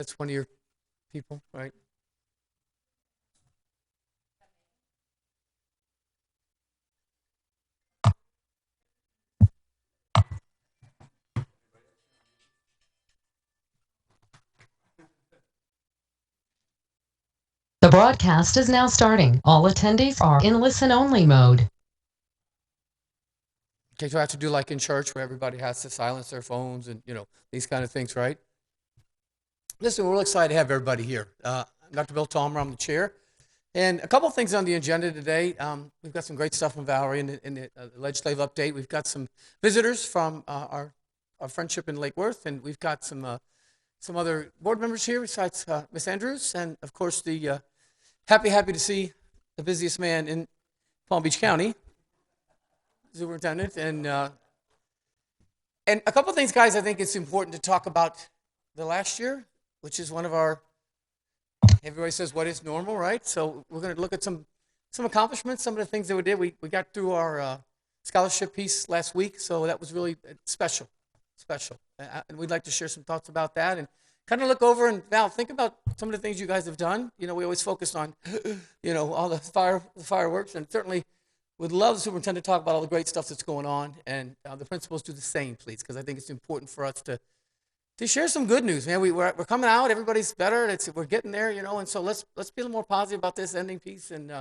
That's one of your people, right? The broadcast is now starting. All attendees are in listen-only mode. Okay, so I have to do like in church where everybody has to silence their phones and, these kind of things, right? Listen, we're real excited to have everybody here. I'm Dr. Bill Tallmer, I'm the chair. And a couple of things on the agenda today. We've got some great stuff from Valerie in the legislative update. We've got some visitors from our friendship in Lake Worth, and we've got some other board members here besides Miss Andrews, and of course the happy to see the busiest man in Palm Beach County, superintendent, and a couple of things, guys. I think it's important to talk about the last year, which is one of our. Everybody says what is normal, right? So we're going to look at some accomplishments, some of the things that we did. We got through our scholarship piece last week, so that was really special, special. And we'd like to share some thoughts about that and kind of look over and Val, think about some of the things you guys have done. We always focus on, all the fireworks, and certainly would love the superintendent to talk about all the great stuff that's going on, and the principals do the same, please, because I think it's important for us to share some good news, man. We're coming out. Everybody's better. We're getting there, and so let's be a little more positive about this ending piece and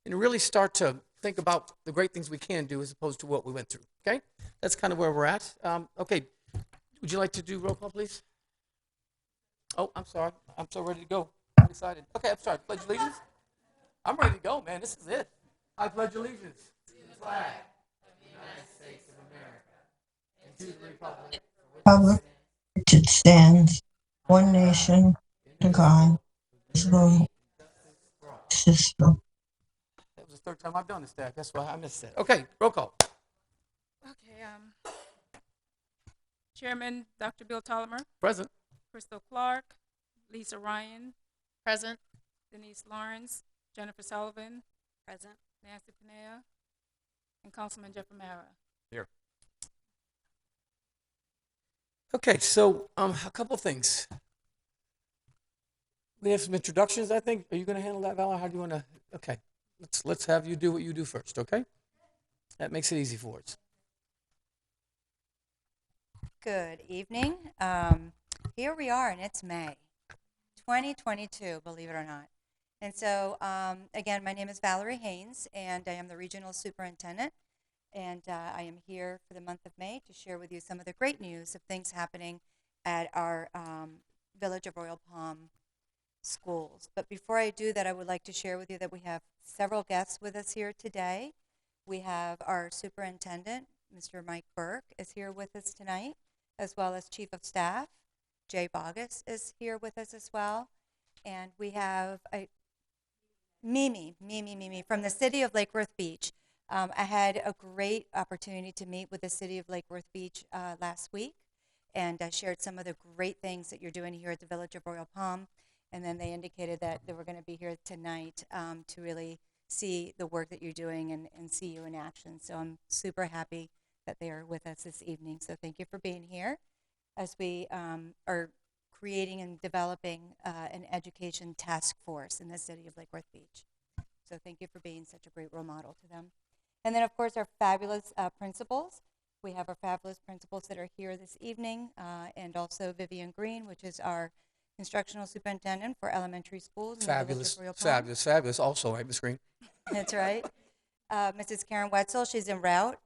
really start to think about the great things we can do as opposed to what we went through. Okay, that's kind of where we're at. Okay, would you like to do roll call, please? Oh, I'm sorry. I'm so ready to go. I'm excited. Okay, I'm sorry. Pledge allegiance. I'm ready to go, man. This is it. I pledge allegiance to the flag of the United States of America and to the republic for which it Public, stands, which it stands, one one nation, nation, to God, indivisible, with visible, liberty and justice for all. system. That was the third time I've done this, Dad. That's why I missed that. Okay, roll call. Okay, Chairman Dr. Bill Tollimer, Present. Crystal Clark, Lisa Ryan, Present. Denise Lawrence, Jennifer Sullivan, Present. Nancy Panea, and Councilman Jeff Amara. Here. Okay, so a couple things. We have some introductions, I think. Are you going to handle that, Val? How do you want to? Okay, let's have you do what you do first. Okay, that makes it easy for us. Good evening. Here we are, and it's May 2022, believe it or not. And so, again, my name is Valerie Haynes, and I am the regional superintendent. And I am here for the month of May to share with you some of the great news of things happening at our Village of Royal Palm schools. But before I do that, I would like to share with you that we have several guests with us here today. We have our superintendent, Mr. Mike Burke, is here with us tonight, as well as Chief of Staff. Jay Bogus is here with us as well. And we have Mimi from the city of Lake Worth Beach. I had a great opportunity to meet with the city of Lake Worth Beach last week, and I shared some of the great things that you're doing here at the Village of Royal Palm. And then they indicated that they were going to be here tonight to really see the work that you're doing and see you in action. So I'm super happy that they are with us this evening. So thank you for being here as we are creating and developing an education task force in the city of Lake Worth Beach. So thank you for being such a great role model to them. And then, of course, our fabulous principals. We have our fabulous principals that are here this evening, and also Vivian Green, which is our instructional superintendent for elementary schools in the Village Fabulous, of Royal Palm. fabulous. Also, right, Miss Green. That's right. Mrs. Karen Wetzel, she's en route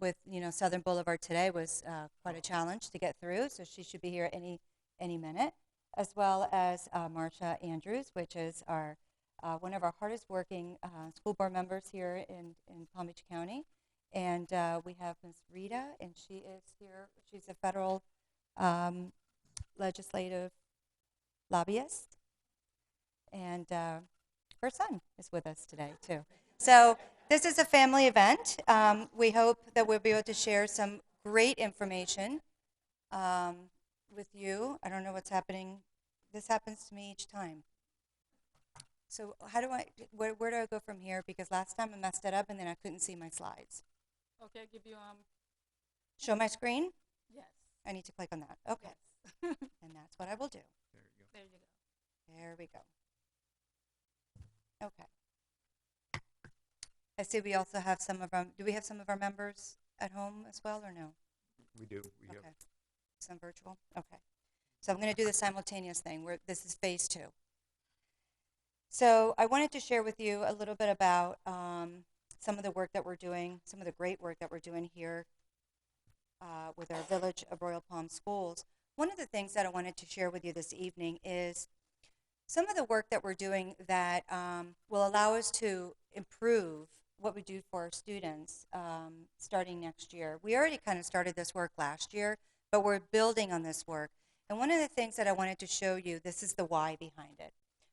with, Southern Boulevard today was quite a challenge to get through, so she should be here any minute, as well as Marcia Andrews, which is our one of our hardest working school board members here in Palm Beach County. And we have Ms. Rita, and she is here. She's a federal legislative lobbyist. And her son is with us today, too. So this is a family event. We hope that we'll be able to share some great information with you. I don't know what's happening. This happens to me each time. So where do I go from here? Because last time I messed it up and then I couldn't see my slides. Okay, give you Show my screen? yes. I need to click on that. Okay. Yes. And that's what I will do. There you go. There There we go. Okay. I see we also have some of our, do we have some of our members at home as well, or no? We do. We have. Okay. Some virtual? Okay. So I'm going to do the simultaneous thing where this is phase 2. So I wanted to share with you a little bit about some of the work that we're doing, some of the great work that we're doing here with our Village of Royal Palm Schools. One of the things that I wanted to share with you this evening is some of the work that we're doing that will allow us to improve what we do for our students starting next year. We already kind of started this work last year, but we're building on this work. And one of the things that I wanted to show you, this is the why behind it,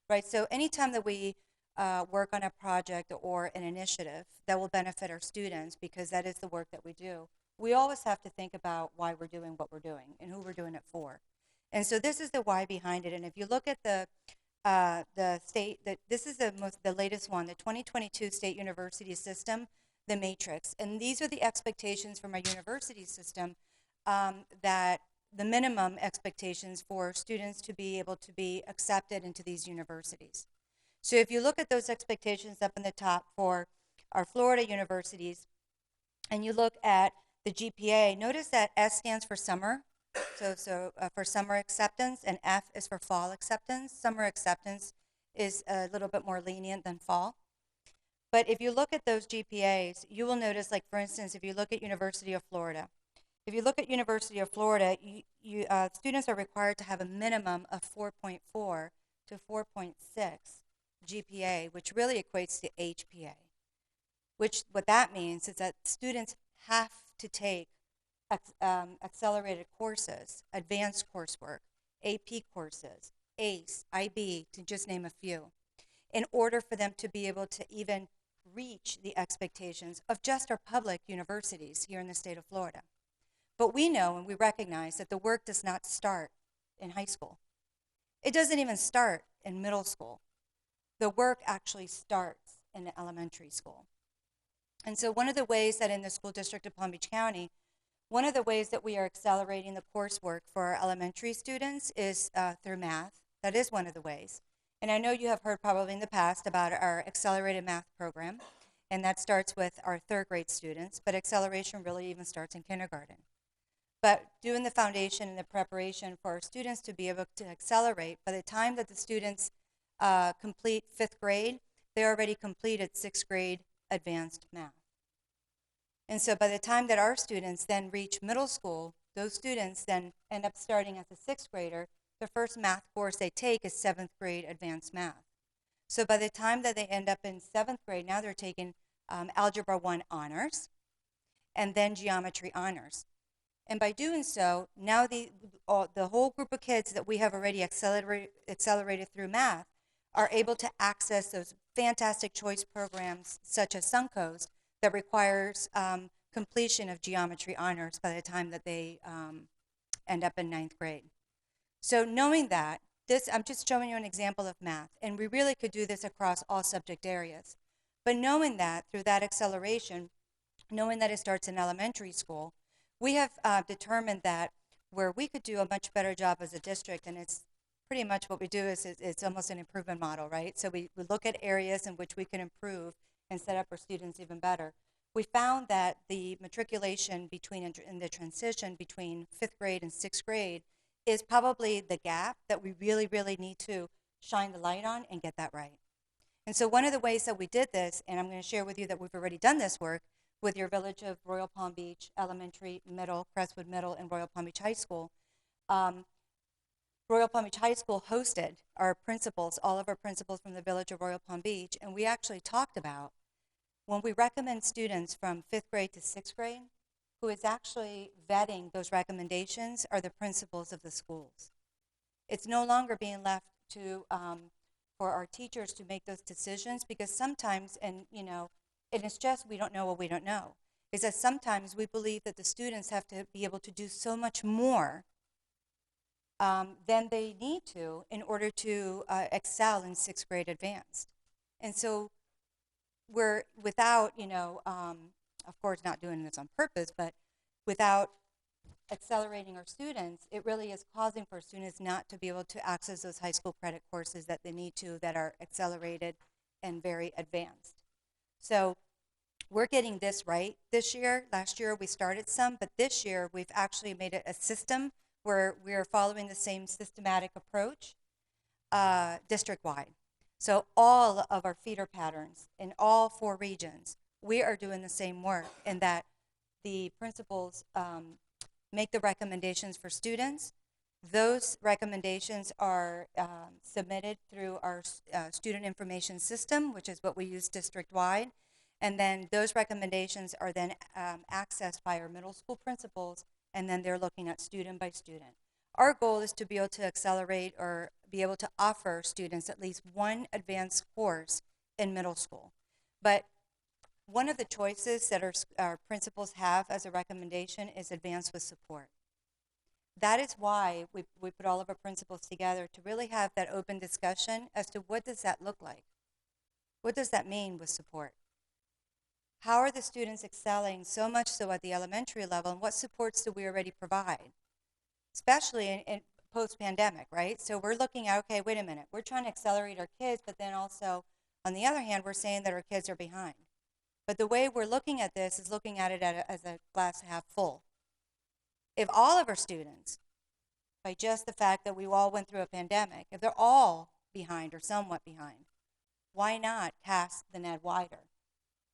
right? So anytime that we work on a project or an initiative that will benefit our students, because that is the work that we do, we always have to think about why we're doing what we're doing and who we're doing it for. And so this is the why behind it. And if you look at the state, this is the latest one, the 2022 State University System, the Matrix. And these are the expectations from our university system that the minimum expectations for students to be able to be accepted into these universities. So if you look at those expectations up in the top for our Florida universities, and you look at the GPA, notice that S stands for summer, so for summer acceptance, and F is for fall acceptance. Summer acceptance is a little bit more lenient than fall. But if you look at those GPAs, you will notice, like for instance, if you look at University of Florida, students are required to have a minimum of 4.4 to 4.6 GPA, which really equates to HPA. What that means is that students have to take accelerated courses, advanced coursework, AP courses, ACE, IB, to just name a few, in order for them to be able to even reach the expectations of just our public universities here in the state of Florida. But we know and we recognize that the work does not start in high school. It doesn't even start in middle school. The work actually starts in elementary school. And so one of the ways that in the school district of Palm Beach County, one of the ways that we are accelerating the coursework for our elementary students is through math. That is one of the ways. And I know you have heard probably in the past about our accelerated math program, and that starts with our 3rd grade students, but acceleration really even starts in kindergarten. But doing the foundation and the preparation for our students to be able to accelerate, by the time that the students complete 5th grade, they already completed 6th grade advanced math. And so by the time that our students then reach middle school, those students then end up starting as a 6th grader. The first math course they take is 7th grade advanced math. So by the time that they end up in 7th grade, now they're taking Algebra 1 honors and then geometry honors. And by doing so, now the whole group of kids that we have already accelerated through math are able to access those fantastic choice programs such as Suncoast that requires completion of geometry honors by the time that they end up in 9th grade. So knowing that, I'm just showing you an example of math, and we really could do this across all subject areas. But knowing that through that acceleration, knowing that it starts in elementary school, we have determined that where we could do a much better job as a district, and it's pretty much what we do is it's almost an improvement model, right? So we look at areas in which we can improve and set up our students even better. We found that the matriculation in the transition between 5th grade and 6th grade is probably the gap that we really, really need to shine the light on and get that right. And so one of the ways that we did this, and I'm going to share with you that we've already done this work with your Village of Royal Palm Beach Elementary, Middle, Crestwood Middle, and Royal Palm Beach High School. Royal Palm Beach High School hosted our principals, all of our principals from the Village of Royal Palm Beach, and we actually talked about when we recommend students from 5th grade to 6th grade, who is actually vetting those recommendations are the principals of the schools. It's no longer being left to for our teachers to make those decisions, because sometimes, and it's just we don't know what we don't know, is that sometimes we believe that the students have to be able to do so much more than they need to in order to excel in 6th grade advanced. And so we're without, of course not doing this on purpose, but without accelerating our students, it really is causing for students not to be able to access those high school credit courses that they need to that are accelerated and very advanced. So we're getting this right this year. Last year we started some, but this year we've actually made it a system where we're following the same systematic approach district-wide. So all of our feeder patterns in all 4 regions, we are doing the same work in that the principals make the recommendations for students. Those recommendations are submitted through our student information system, which is what we use district-wide. And then those recommendations are then accessed by our middle school principals, and then they're looking at student by student. Our goal is to be able to accelerate or be able to offer students at least one advanced course in middle school. But one of the choices that our principals have as a recommendation is advanced with support. That is why we put all of our principals together to really have that open discussion as to what does that look like? What does that mean with support? How are the students excelling so much so at the elementary level, and what supports do we already provide? Especially in post-pandemic, right? So we're looking at, okay, wait a minute, we're trying to accelerate our kids, but then also, on the other hand, we're saying that our kids are behind. But the way we're looking at this is looking at it as a glass half full. If all of our students, by just the fact that we all went through a pandemic, if they're all behind or somewhat behind, why not cast the net wider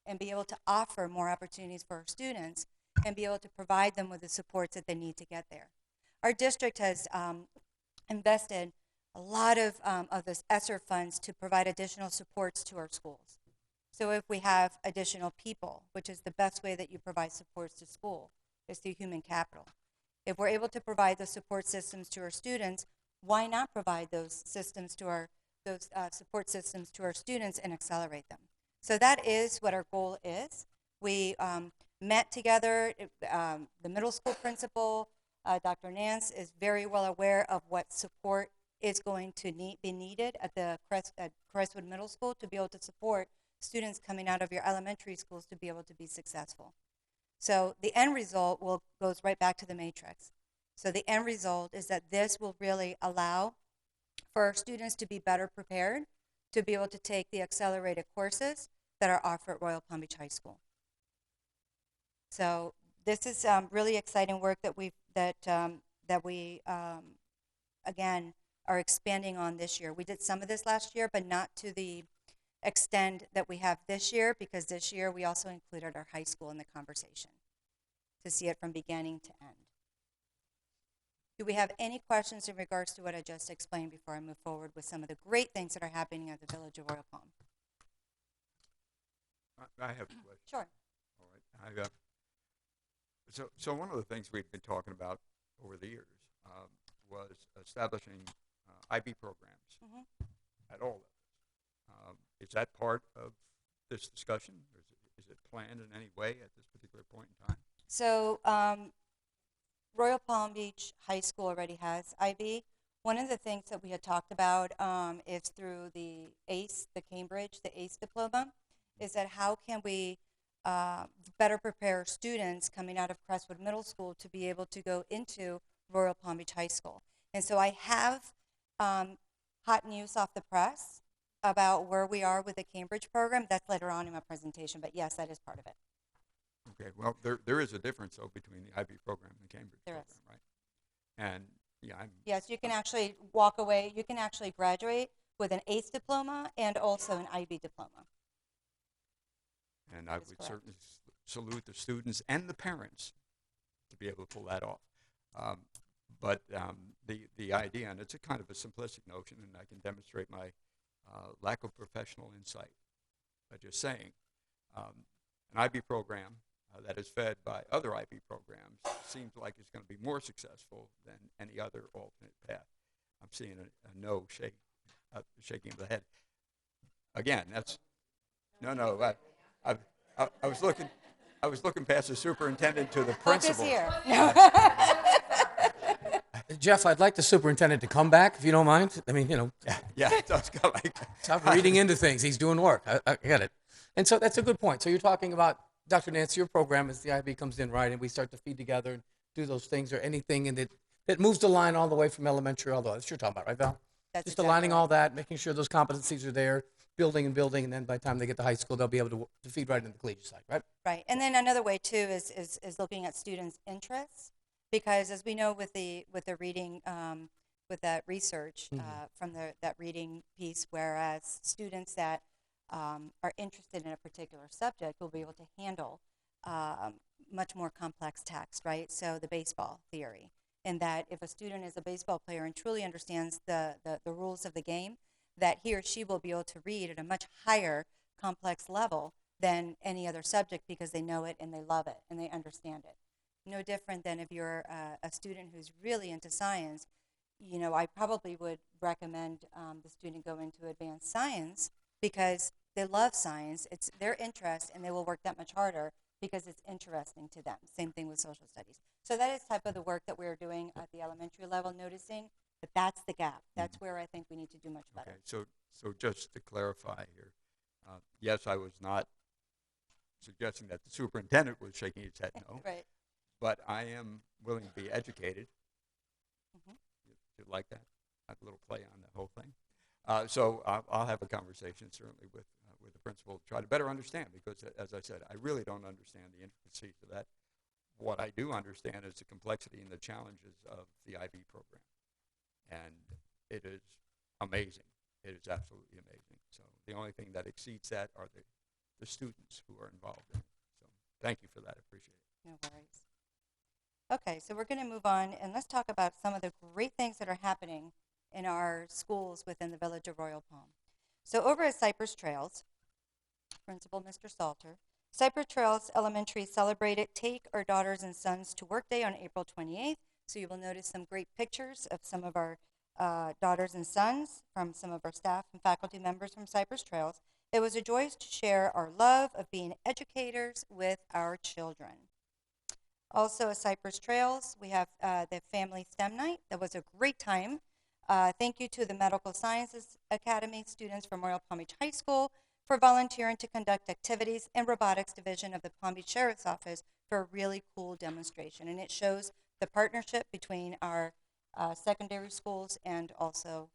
and be able to offer more opportunities for our students and be able to provide them with the supports that they need to get there? Our district has invested a lot of this ESSER funds to provide additional supports to our schools. So if we have additional people, which is the best way that you provide supports to school, is through human capital. If we're able to provide those support systems to our students, why not provide those systems to our support systems to our students and accelerate them? So that is what our goal is. We met together. The middle school principal, Dr. Nance, is very well aware of what support is going to be needed at the Crestwood Middle School to be able to support students coming out of your elementary schools to be able to be successful. So the end result goes right back to the matrix. So the end result is that this will really allow for our students to be better prepared to be able to take the accelerated courses that are offered at Royal Palm Beach High School. So this is really exciting work that we again are expanding on this year. We did some of this last year, but not to the extent that we have this year, because this year we also included our high school in the conversation to see it from beginning to end. Do we have any questions in regards to what I just explained before I move forward with some of the great things that are happening at the Village of Royal Palm? I have a question. Sure. All right. So one of the things we've been talking about over the years was establishing IB programs at all levels. Is that part of this discussion? Or is it planned in any way at this particular point in time? So Royal Palm Beach High School already has IB. One of the things that we had talked about is through the ACE, the Cambridge, the ACE diploma, is that how can we better prepare students coming out of Crestwood Middle School to be able to go into Royal Palm Beach High School. And so I have hot news off the press about where we are with the Cambridge program. That's later on in my presentation, but yes, that is part of it. Okay, well, there is a difference, though, between the IB program and the Cambridge program, is. right? And, yeah, Yes, you can actually walk away, you can actually graduate with an ACE diploma and also an IB diploma. And I would certainly salute the students and the parents to be able to pull that off. But the idea, and it's a kind of a simplistic notion, and I can demonstrate my lack of professional insight by just saying, an IB program that is fed by other IB programs seems like it's going to be more successful than any other alternate path. I'm seeing a no shaking of the head. Again, that's no. I was looking past the superintendent to the principal. Focus here. Jeff, I'd like the superintendent to come back, if you don't mind. I mean, Yeah, it does go like that. stop reading into things. He's doing work. I get it. And so that's a good point. So you're talking about, Dr. Nance, your program as the IB comes in, right, and we start to feed together and do those things or anything and that moves the line all the way from elementary all the way. That's what you're talking about, right, Val? That's Just exactly aligning right. all that, making sure those competencies are there, building and building, and then by the time they get to high school, they'll be able to feed right into the collegiate side, right? Right, and then another way too is looking at students' interests, because as we know with the reading, with that research from that reading piece, whereas students that are interested in a particular subject will be able to handle much more complex text, right? So the baseball theory, and that if a student is a baseball player and truly understands the rules of the game, that he or she will be able to read at a much higher complex level than any other subject because they know it and they love it and they understand it. No different than if you're a student who's really into science. You know, I probably would recommend the student go into advanced science because they love science, it's their interest, and they will work that much harder because it's interesting to them. Same thing with social studies. So that is type of the work that we're doing at the elementary level, noticing that that's the gap. That's where I think we need to do much better. Okay, so just to clarify here, yes, I was not suggesting that the superintendent was shaking his head no, Right. but I am willing to be educated. Mhm. You like that? A little play on the whole thing. So I'll have a conversation certainly with the principal to try to better understand, because as I said, I really don't understand the intricacies of that. What I do understand is the complexity and the challenges of the IB program, and it is amazing. It is absolutely amazing. So the only thing that exceeds that are the students who are involved in it. So thank you for that. I appreciate it. No worries. Okay, so we're going to move on and let's talk about some of the great things that are happening in our schools within the village of Royal Palm. So over at Cypress Trails, Principal Mr. Salter, Cypress Trails Elementary celebrated Take Our Daughters and Sons to Work Day on April 28th. So you will notice some great pictures of some of our daughters and sons from some of our staff and faculty members from Cypress Trails. It was a joy to share our love of being educators with our children. Also at Cypress Trails, we have the Family STEM Night. That was a great time. Thank you to the Medical Sciences Academy students from Royal Palm Beach High School for volunteering to conduct activities in robotics division of the Palm Beach Sheriff's Office for a really cool demonstration. And it shows the partnership between our secondary schools and also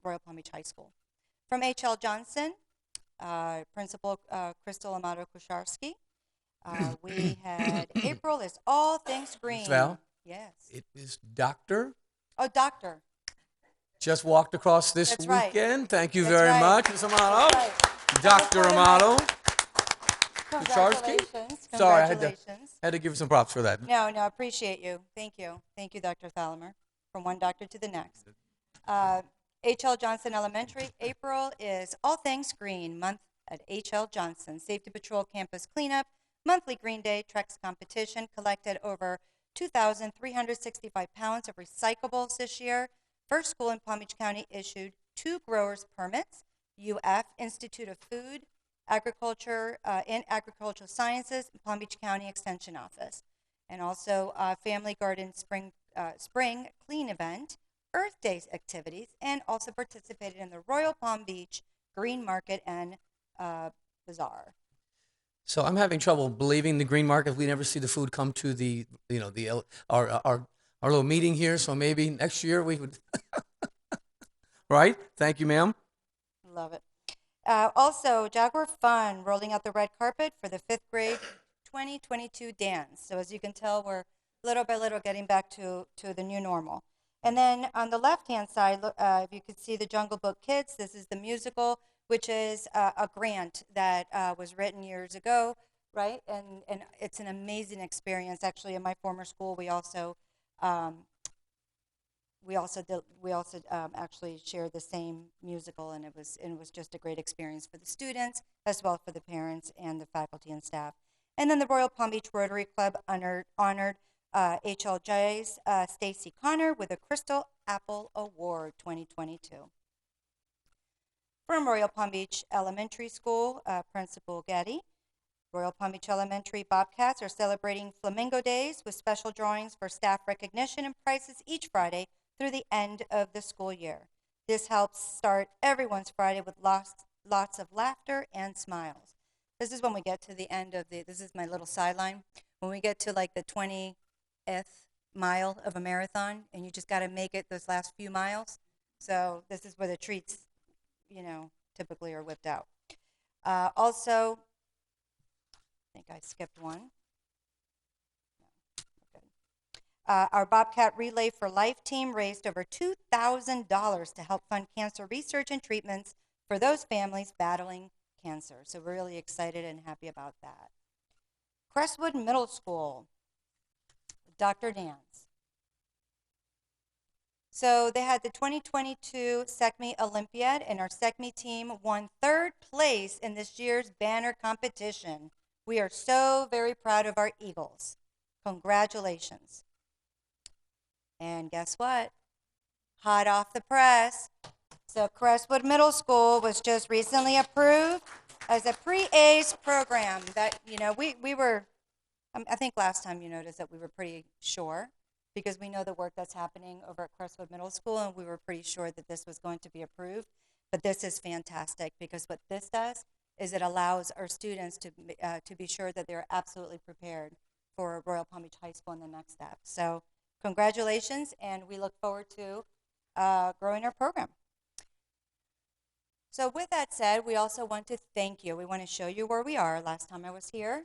Royal Palm Beach High School. From H.L. Johnson, Principal Crystal Amato Kusharski, we had April is all things green. Ms. Val? Yes. It is Dr. Oh, doctor. Just walked across this That's right. weekend. Thank you That's very right. much, Ms. Amato. That's right. Dr. That was part Amato. of my- Congratulations. Sorry, I Congratulations. had to give you some props for that. No, I appreciate you. Thank you. Thank you, Dr. Thalamer, from one doctor to the next. H.L. Johnson Elementary, April is All Things Green Month at H.L. Johnson. Safety Patrol Campus Cleanup, Monthly Green Day Trex Competition, collected over 2,365 pounds of recyclables this year. First school in Palm Beach County issued 2 growers permits, UF, Institute of Food, Agriculture, and Agricultural Sciences, Palm Beach County Extension Office. And also Family Garden Spring Clean Event, Earth Day activities, and also participated in the Royal Palm Beach Green Market and Bazaar. So I'm having trouble believing the green market. We never see the food come to our little meeting here. So maybe next year we would. Right? Thank you, ma'am. Love it. Also, Jaguar Fun rolling out the red carpet for the 5th grade 2022 dance. So as you can tell, we're little by little getting back to the new normal. And then on the left-hand side, if you could see the Jungle Book Kids, this is the musical, which is a grant that was written years ago, right? And it's an amazing experience. Actually, in my former school, we also actually shared the same musical, and it was just a great experience for the students as well for the parents and the faculty and staff. And then the Royal Palm Beach Rotary Club honored HLJ's Stacy Connor with a Crystal Apple Award 2022. From Royal Palm Beach Elementary School, Principal Getty, Royal Palm Beach Elementary Bobcats are celebrating Flamingo Days with special drawings for staff recognition and prizes each Friday through the end of the school year. This helps start everyone's Friday with lots of laughter and smiles. This is when we get to the end of this is my little sideline. When we get to like the 20 90th mile of a marathon, and you just got to make it those last few miles. So this is where the treats, typically are whipped out. Also, I think I skipped one. Our Bobcat Relay for Life team raised over $2,000 to help fund cancer research and treatments for those families battling cancer. So we're really excited and happy about that. Crestwood Middle School, Dr. Nance. So they had the 2022 SECME Olympiad, and our SECME team won 3rd place in this year's banner competition. We are so very proud of our Eagles. Congratulations. And guess what? Hot off the press. So Crestwood Middle School was just recently approved as a pre-A's program that, we were, I think last time you noticed that we were pretty sure, because we know the work that's happening over at Crestwood Middle School, and we were pretty sure that this was going to be approved. But this is fantastic, because what this does is it allows our students to be sure that they're absolutely prepared for Royal Palm Beach High School in the next step. So congratulations, and we look forward to growing our program. So with that said, we also want to thank you. We want to show you where we are. Last time I was here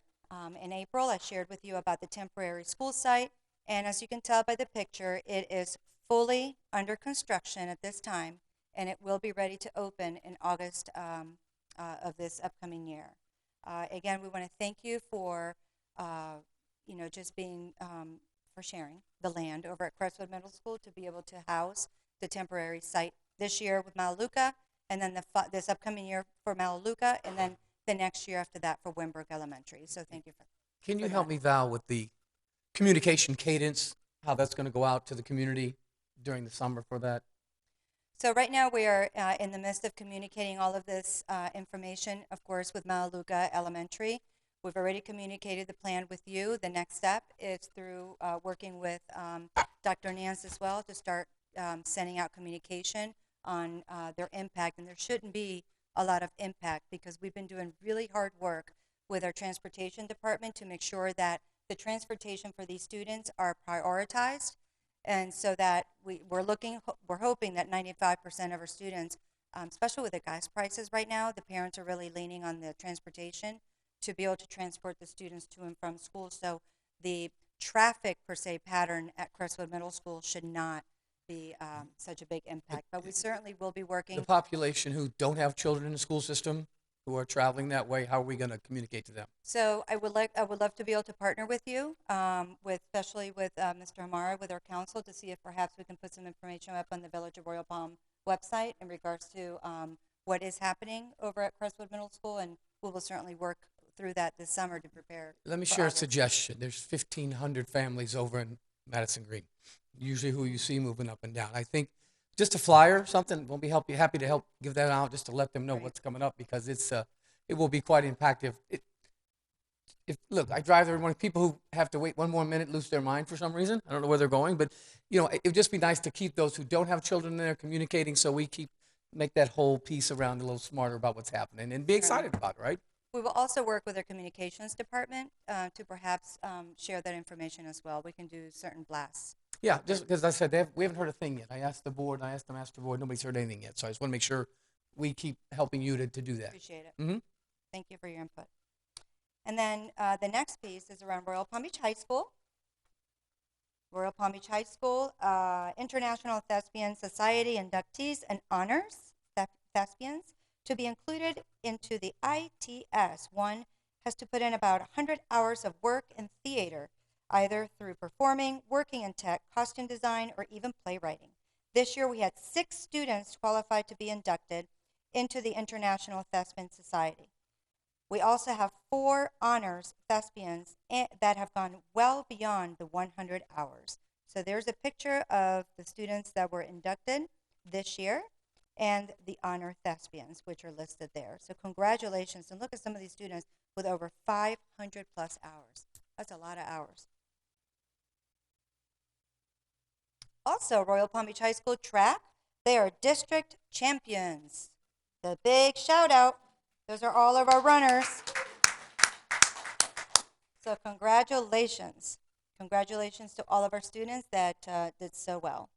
in April, I shared with you about the temporary school site. And as you can tell by the picture, it is fully under construction at this time, and it will be ready to open in August of this upcoming year. Again, we want to thank you for, just being, for sharing the land over at Crestwood Middle School to be able to house the temporary site this year with Melaleuca, and then this upcoming year for Melaleuca, and then the next year after that for Wimbrook Elementary. So thank you for. Can you help me, Val, with the communication cadence, how that's going to go out to the community during the summer for that? So right now we are in the midst of communicating all of this information, of course, with Melaleuca Elementary. We've already communicated the plan with you. The next step is through working with Dr. Nance as well to start sending out communication on their impact. And there shouldn't be a lot of impact, because we've been doing really hard work with our transportation department to make sure that the transportation for these students are prioritized, and so that we're hoping that 95% of our students, especially with the gas prices right now, the parents are really leaning on the transportation to be able to transport the students to and from school. So the traffic per se pattern at Crestwood Middle School should not be such a big impact, but we certainly will be working. The population who don't have children in the school system, who are traveling that way, how are we going to communicate to them? So I would love to be able to partner with you, especially with Mr. Amara, with our council, to see if perhaps we can put some information up on the Village of Royal Palm website in regards to what is happening over at Crestwood Middle School, and we will certainly work through that this summer to prepare. Let me for share a August. suggestion. There's 1,500 families over in Madison Green, usually who you see moving up and down. I think just a flyer, something, we'll be happy to help give that out, just to let them know Right. what's coming up, because it will be quite impactful. Look, I drive there, when people who have to wait one more minute lose their mind for some reason. I don't know where they're going, but it would just be nice to keep those who don't have children there communicating, so we make that whole piece around a little smarter about what's happening and be excited about it, right? We will also work with our communications department to perhaps share that information as well. We can do certain blasts. Yeah, just because I said we haven't heard a thing yet. I asked the board, I asked the master board, nobody's heard anything yet. So I just want to make sure we keep helping you to do that. Appreciate it. Mhm. Thank you for your input. And then the next piece is around Royal Palm Beach High School. Royal Palm Beach High School, International Thespian Society inductees and honors thespians to be included into the ITS. One has to put in about 100 hours of work in theater, either through performing, working in tech, costume design, or even playwriting. This year we had 6 students qualified to be inducted into the International Thespian Society. We also have 4 honors thespians that have gone well beyond the 100 hours. So there's a picture of the students that were inducted this year and the honor thespians, which are listed there. So congratulations, and look at some of these students with over 500 plus hours. That's a lot of hours. Also, Royal Palm Beach High School track, they are district champions. The big shout out. Those are all of our runners. So congratulations. Congratulations to all of our students that did so well.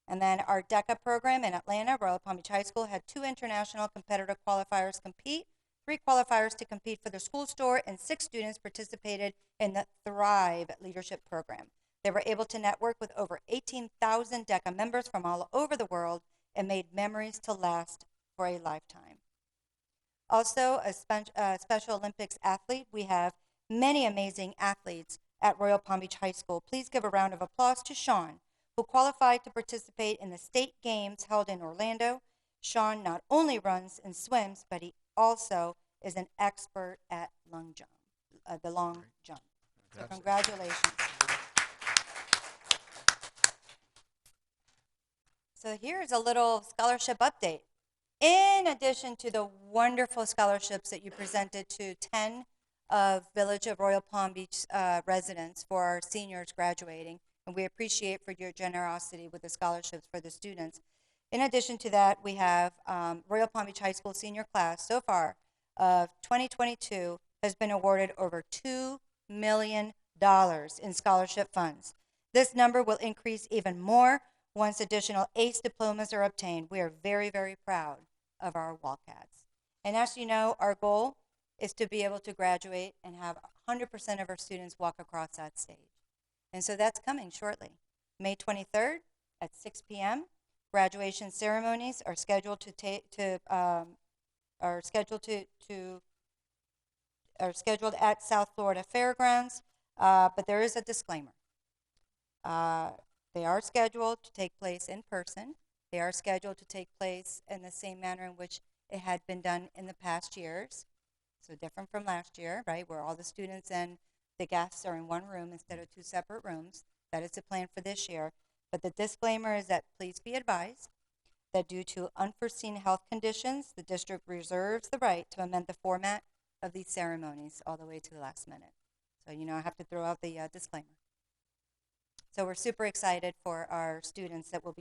And then our DECA program in Atlanta, Royal Palm Beach High School, had 2 international competitor qualifiers compete, 3 qualifiers to compete for the school store, and 6 students participated in the Thrive Leadership Program. They were able to network with over 18,000 DECA members from all over the world and made memories to last for a lifetime. Also, a Special Olympics athlete. We have many amazing athletes at Royal Palm Beach High School. Please give a round of applause to Sean, who qualified to participate in the state games held in Orlando. Sean not only runs and swims, but he also is an expert at the long jump. So congratulations. So here's a little scholarship update. In addition to the wonderful scholarships that you presented to 10 of Village of Royal Palm Beach residents for our seniors graduating, and we appreciate for your generosity with the scholarships for the students. In addition to that, we have Royal Palm Beach High School senior class so far of 2022 has been awarded over $2 million in scholarship funds. This number will increase even more once additional ACE diplomas are obtained. We are very, very proud of our Wildcats. And as you know, our goal is to be able to graduate and have 100% of our students walk across that stage. And so that's coming shortly. May 23rd at 6 p.m. Graduation ceremonies are scheduled at South Florida Fairgrounds, but there is a disclaimer. They are scheduled to take place in person. They are scheduled to take place in the same manner in which it had been done in the past years. So different from last year, right, where all the students and the guests are in one room instead of 2 separate rooms. That is the plan for this year. But the disclaimer is that please be advised that due to unforeseen health conditions, the district reserves the right to amend the format of these ceremonies all the way to the last minute. So, I have to throw out the disclaimer. So we're super excited for our students that we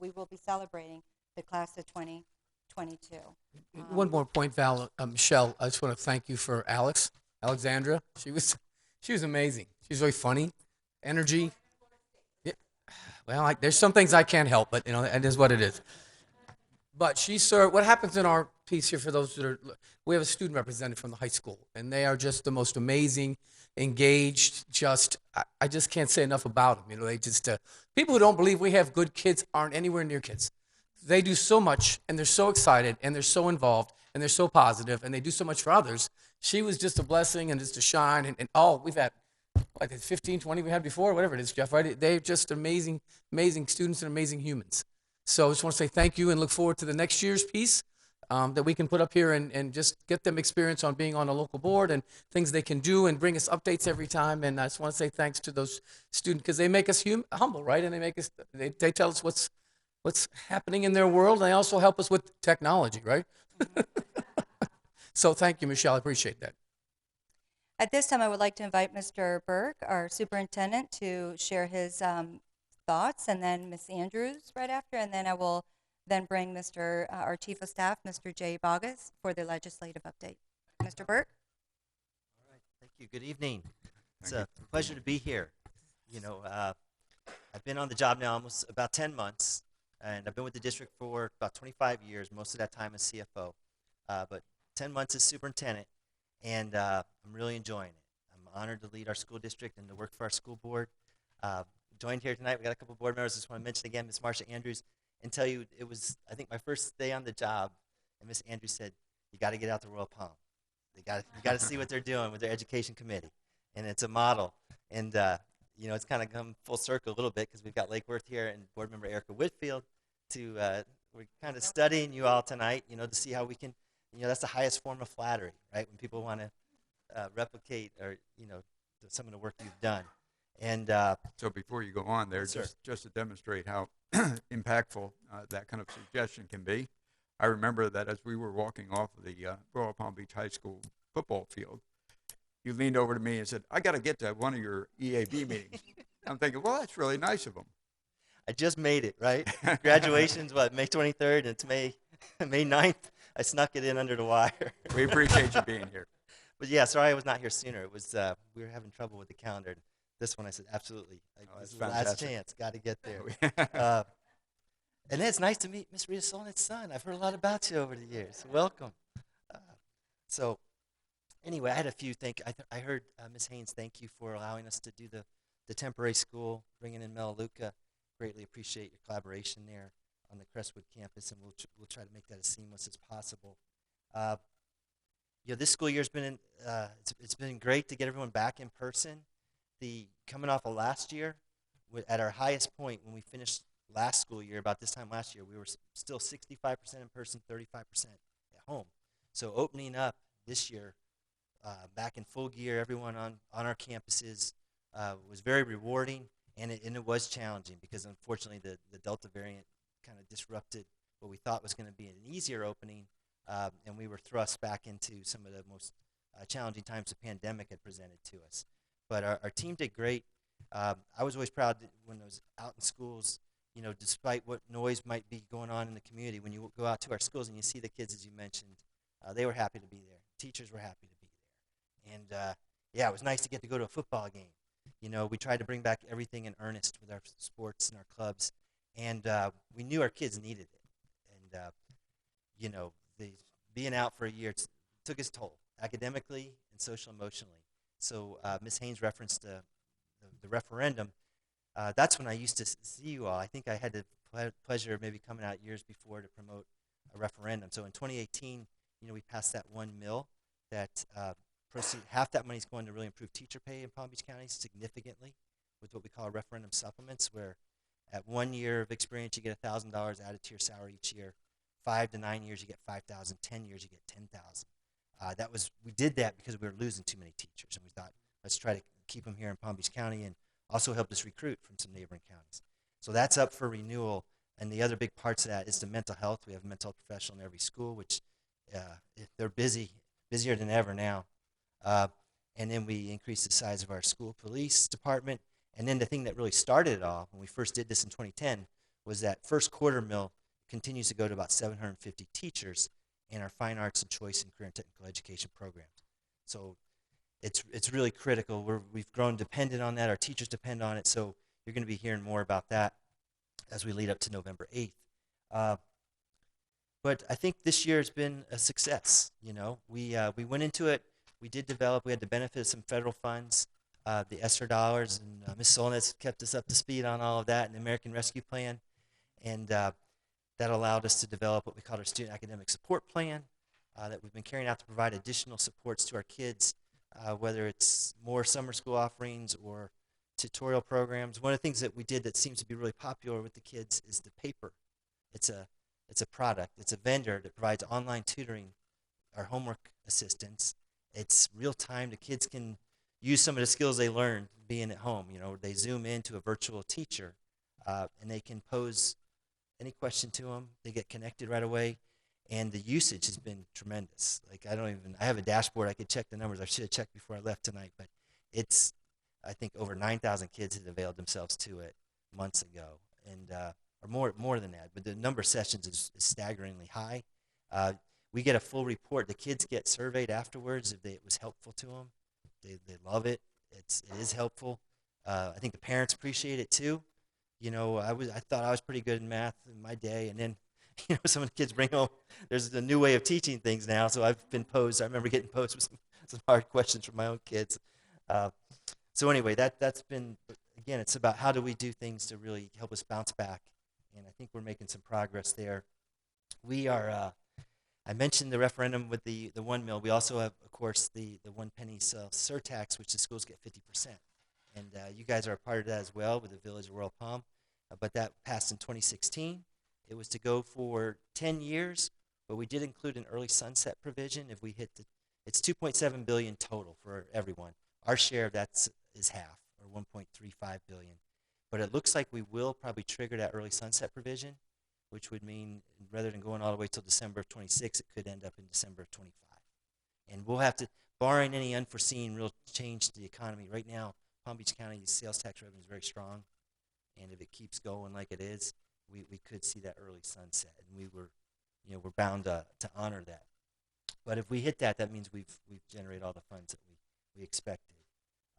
will be celebrating the class of 2022. One more point, Val, Michelle. I just want to thank you for Alexandra. She was amazing. She's very funny, energy. Yeah. Well, there's some things I can't help, but it is what it is. But she served. What happens in our piece here for those that are, we have a student representative from the high school, and they are just the most amazing, engaged. I just can't say enough about them. They just people who don't believe we have good kids aren't anywhere near kids. They do so much, and they're so excited, and they're so involved, and they're so positive, and they do so much for others. She was just a blessing and just a shine, and we've had, 15, 20 we had before, whatever it is, Jeff, right? They're just amazing, amazing students and amazing humans. So I just want to say thank you and look forward to the next year's piece that we can put up here and just get them experience on being on a local board and things they can do and bring us updates every time. And I just want to say thanks to those students because they make us humble, right? And they tell us what's happening in their world, and they also help us with technology, right? So thank you, Michelle. I appreciate that. At this time, I would like to invite Mr. Burke, our superintendent, to share his thoughts, and then Ms. Andrews right after, and then I will then bring our Chief of Staff, Mr. Jay Boggess, for the legislative update. Mr. Burke? All right, thank you. Good evening. It's a pleasure to be here. I've been on the job now almost about 10 months, and I've been with the district for about 25 years, most of that time as CFO. But 10 months as superintendent, and I'm really enjoying it. I'm honored to lead our school district and to work for our school board. Joined here tonight. We got a couple board members. I just want to mention again Ms. Marsha Andrews and tell you it was, I think, my first day on the job, and Ms. Andrews said, you got to get out to Royal Palm. You got to see what they're doing with their education committee, and it's a model. And it's kind of come full circle a little bit because we've got Lake Worth here and board member Erica Whitfield we're kind of studying you all tonight, to see how we can, that's the highest form of flattery, right? When people want to replicate or, some of the work you've done. And so before you go on there, yes, just to demonstrate how impactful that kind of suggestion can be, I remember that as we were walking off of the Royal Palm Beach High School football field, you leaned over to me and said, I got to get to one of your EAB meetings. I'm thinking, well, that's really nice of them. I just made it, right? Graduation's May 23rd, and it's May 9th. I snuck it in under the wire. We appreciate you being here. But yeah, sorry I was not here sooner. It was we were having trouble with the calendar. This one I said absolutely. Oh, This that's is the last fantastic. chance. Got to get there. And then it's nice to meet Miss Rita Solnit's son. I've heard a lot about you over the years. Welcome. Uh, so anyway, I had a few I heard Ms. Haynes, thank you for allowing us to do the temporary school, bringing in Melaleuca. Greatly appreciate your collaboration there on the Crestwood campus, and we'll try to make that as seamless as possible. Uh, this school year's been it's been great to get everyone back in person. The coming off of last year, at our highest point when we finished last school year, about this time last year, we were still 65% in person, 35% at home. So opening up this year, back in full gear, everyone on our campuses was very rewarding, and it was challenging because unfortunately the Delta variant kind of disrupted what we thought was going to be an easier opening, and we were thrust back into some of the most challenging times the pandemic had presented to us. But our team did great. I was always proud when I was out in schools, despite what noise might be going on in the community, when you go out to our schools and you see the kids, as you mentioned, they were happy to be there. Teachers were happy to be there. And yeah, it was nice to get to go to a football game. We tried to bring back everything in earnest with our sports and our clubs, and we knew our kids needed it. And, being out for a year took its toll, academically and social emotionally. So Ms. Haynes referenced the referendum. That's when I used to see you all. I think I had the pleasure of maybe coming out years before to promote a referendum. So in 2018, we passed that $1 million that half that money is going to really improve teacher pay in Palm Beach County significantly with what we call referendum supplements, where at 1 year of experience, you get $1,000 added to your salary each year. 5 to 9 years, you get $5,000. 10 years, you get $10,000. We did that because we were losing too many teachers, and we thought, let's try to keep them here in Palm Beach County, and also helped us recruit from some neighboring counties. So that's up for renewal, and the other big parts of that is the mental health. We have a mental health professional in every school, which they're busier than ever now. And then we increased the size of our school police department. And then the thing that really started it all, when we first did this in 2010, was that first quarter mill continues to go to about 750 teachers in our fine arts and choice and career and technical education programs. So it's really critical. We've grown dependent on that. Our teachers depend on it. So you're going to be hearing more about that as we lead up to November 8th. But I think this year has been a success. We went into it. We did develop. We had the benefit of some federal funds, the ESSER dollars, and Ms. Solnitz kept us up to speed on all of that, and the American Rescue Plan, and that allowed us to develop what we call our Student Academic Support Plan that we've been carrying out to provide additional supports to our kids, whether it's more summer school offerings or tutorial programs. One of the things that we did that seems to be really popular with the kids is the paper. It's a product. It's a vendor that provides online tutoring, our homework assistance. It's real time. The kids can use some of the skills they learned being at home. They zoom into a virtual teacher, and they can pose any question to them. They get connected right away, and the usage has been tremendous. Like I have a dashboard. I could check the numbers. I should have checked before I left tonight, but I think over 9,000 kids had availed themselves to it months ago, and or more than that. But the number of sessions is staggeringly high. We get a full report. The kids get surveyed afterwards if it was helpful to them. They love it. It is helpful. I think the parents appreciate it too. I thought I was pretty good in math in my day, and then some of the kids bring home. There's a new way of teaching things now, so I've been posed. I remember getting posed with some hard questions from my own kids. So anyway, that's been, again, it's about how do we do things to really help us bounce back, and I think we're making some progress there. We are. I mentioned the referendum with the $1 million. We also have, of course, the 1 penny surtax, which the schools get 50%. And you guys are a part of that as well with the Village of Royal Palm. But that passed in 2016. It was to go for 10 years, but we did include an early sunset provision if we hit it's $2.7 billion total for everyone. Our share of that is half, or $1.35 billion. But it looks like we will probably trigger that early sunset provision, which would mean rather than going all the way till December of 26, it could end up in December of 25. And we'll have to, barring any unforeseen real change to the economy, right now, Palm Beach County's sales tax revenue is very strong, and if it keeps going like it is, we could see that early sunset, and we're bound to honor that. But if we hit that, that means we've generated all the funds that we expected.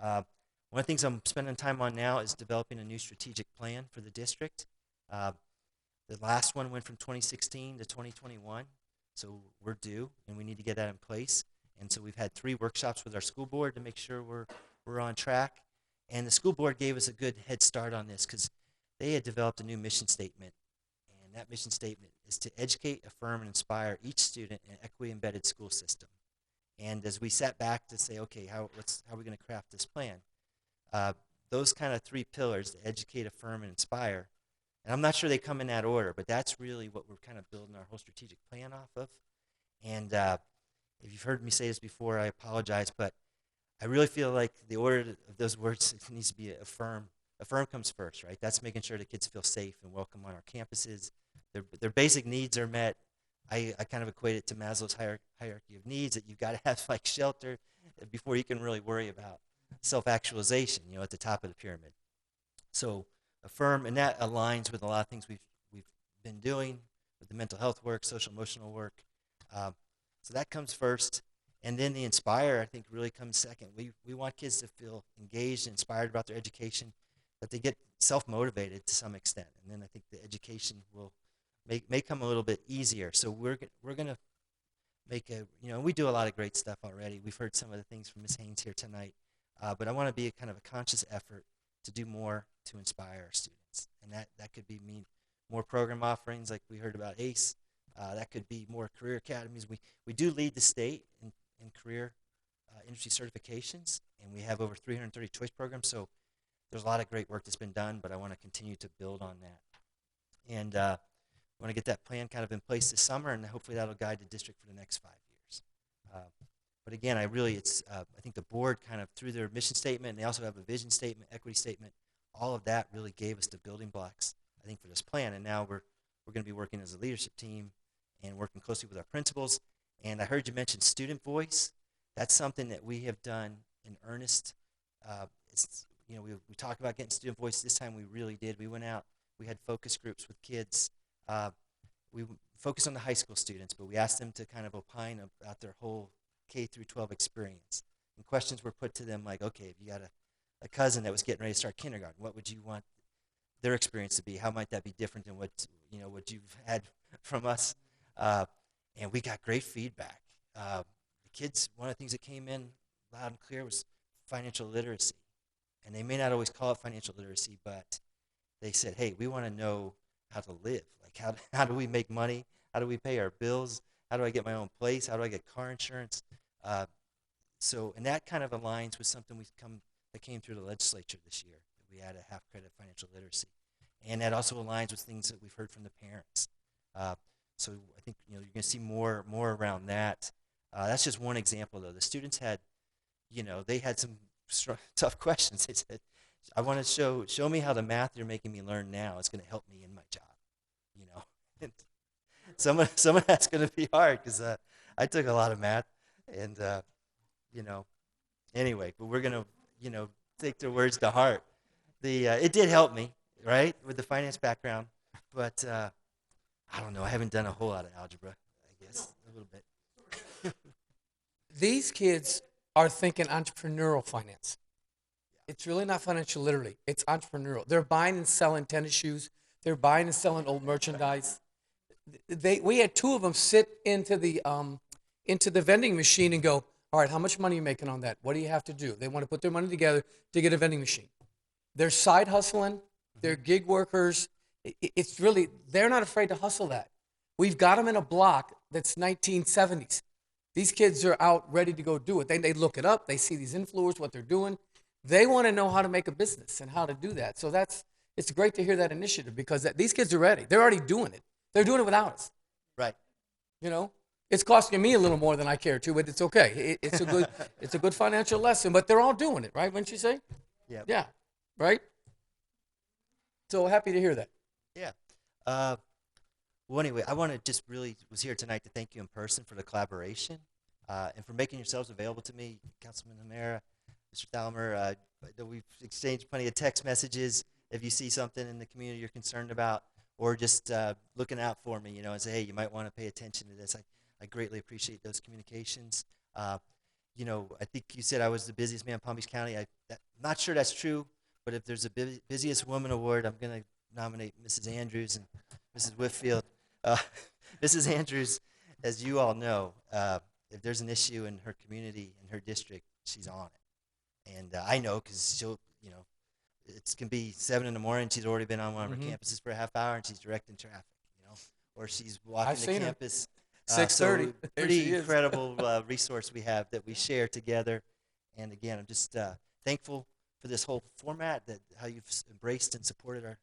One of the things I'm spending time on now is developing a new strategic plan for the district. The last one went from 2016 to 2021, so we're due, and we need to get that in place. And so we've had 3 workshops with our school board to make sure we're on track. And the school board gave us a good head start on this because they had developed a new mission statement. And that mission statement is to educate, affirm, and inspire each student in an equity-embedded school system. And as we sat back to say, okay, how are we going to craft this plan? Those kind of 3 pillars, educate, affirm, and inspire, and I'm not sure they come in that order, but that's really what we're kind of building our whole strategic plan off of. And if you've heard me say this before, I apologize, but I really feel like the order of those words needs to be affirm. Affirm comes first, right? That's making sure the kids feel safe and welcome on our campuses. Their basic needs are met. I kind of equate it to Maslow's hierarchy of needs, that you've got to have like shelter before you can really worry about self-actualization, at the top of the pyramid. So affirm, and that aligns with a lot of things we've been doing with the mental health work, social emotional work. So that comes first, and then the inspire, I think, really comes second. We want kids to feel engaged and inspired about their education, that they get self-motivated to some extent, and then I think the education will may come a little bit easier. So we're going to make we do a lot of great stuff already. We've heard some of the things from Ms. Haynes here tonight, but I want to be a kind of a conscious effort to do more to inspire our students, and that could mean more program offerings like we heard about ACE. That could be more career academies. We do lead the state in career industry certifications, and we have over 330 choice programs, so there's a lot of great work that's been done, but I want to continue to build on that. And I want to get that plan kind of in place this summer, and hopefully that'll guide the district for the next 5 years. But again, I think the board kind of, through their mission statement, and they also have a vision statement, equity statement, all of that really gave us the building blocks, I think, for this plan. And now we're going to be working as a leadership team and working closely with our principals. And I heard you mention student voice. That's something that we have done in earnest. We talked about getting student voice. This time we really did. We went out. We had focus groups with kids. We focused on the high school students, but we asked them to kind of opine about their whole K through 12 experience. And questions were put to them like, okay, if you got a cousin that was getting ready to start kindergarten, what would you want their experience to be? How might that be different than what you've had from us? And we got great feedback. The kids, one of the things that came in loud and clear was financial literacy. And they may not always call it financial literacy, but they said, hey, we want to know how to live. Like, how do we make money? How do we pay our bills? How do I get my own place? How do I get car insurance? And that kind of aligns with something that came through the legislature this year. We had a half-credit financial literacy. And that also aligns with things that we've heard from the parents. So I think you're going to see more around that. That's just one example, though. The students had, they had some tough questions. They said, I want to show me how the math you're making me learn now is going to help me in my job. And some of that's going to be hard because I took a lot of math, and anyway, but we're going to take their words to heart. It did help me, right, with the finance background, but I don't know. I haven't done a whole lot of algebra, I guess, a little bit. These kids are thinking entrepreneurial finance. It's really not financial literacy. It's entrepreneurial. They're buying and selling tennis shoes. They're buying and selling old merchandise. We had 2 of them sit into the vending machine and go, all right, how much money are you making on that? What do you have to do? They want to put their money together to get a vending machine. They're side hustling. They're gig workers. It's really, they're not afraid to hustle that. We've got them in a block that's 1970s. These kids are out ready to go do it. They look it up. They see these influencers, what they're doing. They want to know how to make a business and how to do that. So it's great to hear that initiative because these kids are ready. They're already doing it. They're doing it without us. Right. It's costing me a little more than I care to, but it's okay. It's a good financial lesson, but they're all doing it, right? Wouldn't you say? Yeah. Yeah. Right? So happy to hear that. Yeah. Well, anyway, I want to just really was here tonight to thank you in person for the collaboration and for making yourselves available to me, Councilman Amara, Mr. Thalmer. We've exchanged plenty of text messages. If you see something in the community you're concerned about, or just looking out for me, and say, hey, you might want to pay attention to this. I greatly appreciate those communications. You know, I think you said I was the busiest man in Palm Beach County. I'm not sure that's true, but if there's a busiest woman award, I'm going to nominate Mrs. Andrews and Mrs. Whitfield. Uh, Mrs. Andrews, as you all know, if there's an issue in her community, in her district, she's on it. And I know because she'll, you know, it can be 7 in the morning. She's already been on one of her campuses for a half hour, and she's directing traffic, you know, or she's walking I've the seen her. campus. 6:30. So There pretty she is. incredible resource we have that we share together. And again, I'm just thankful for this whole format, that how you've embraced and supported our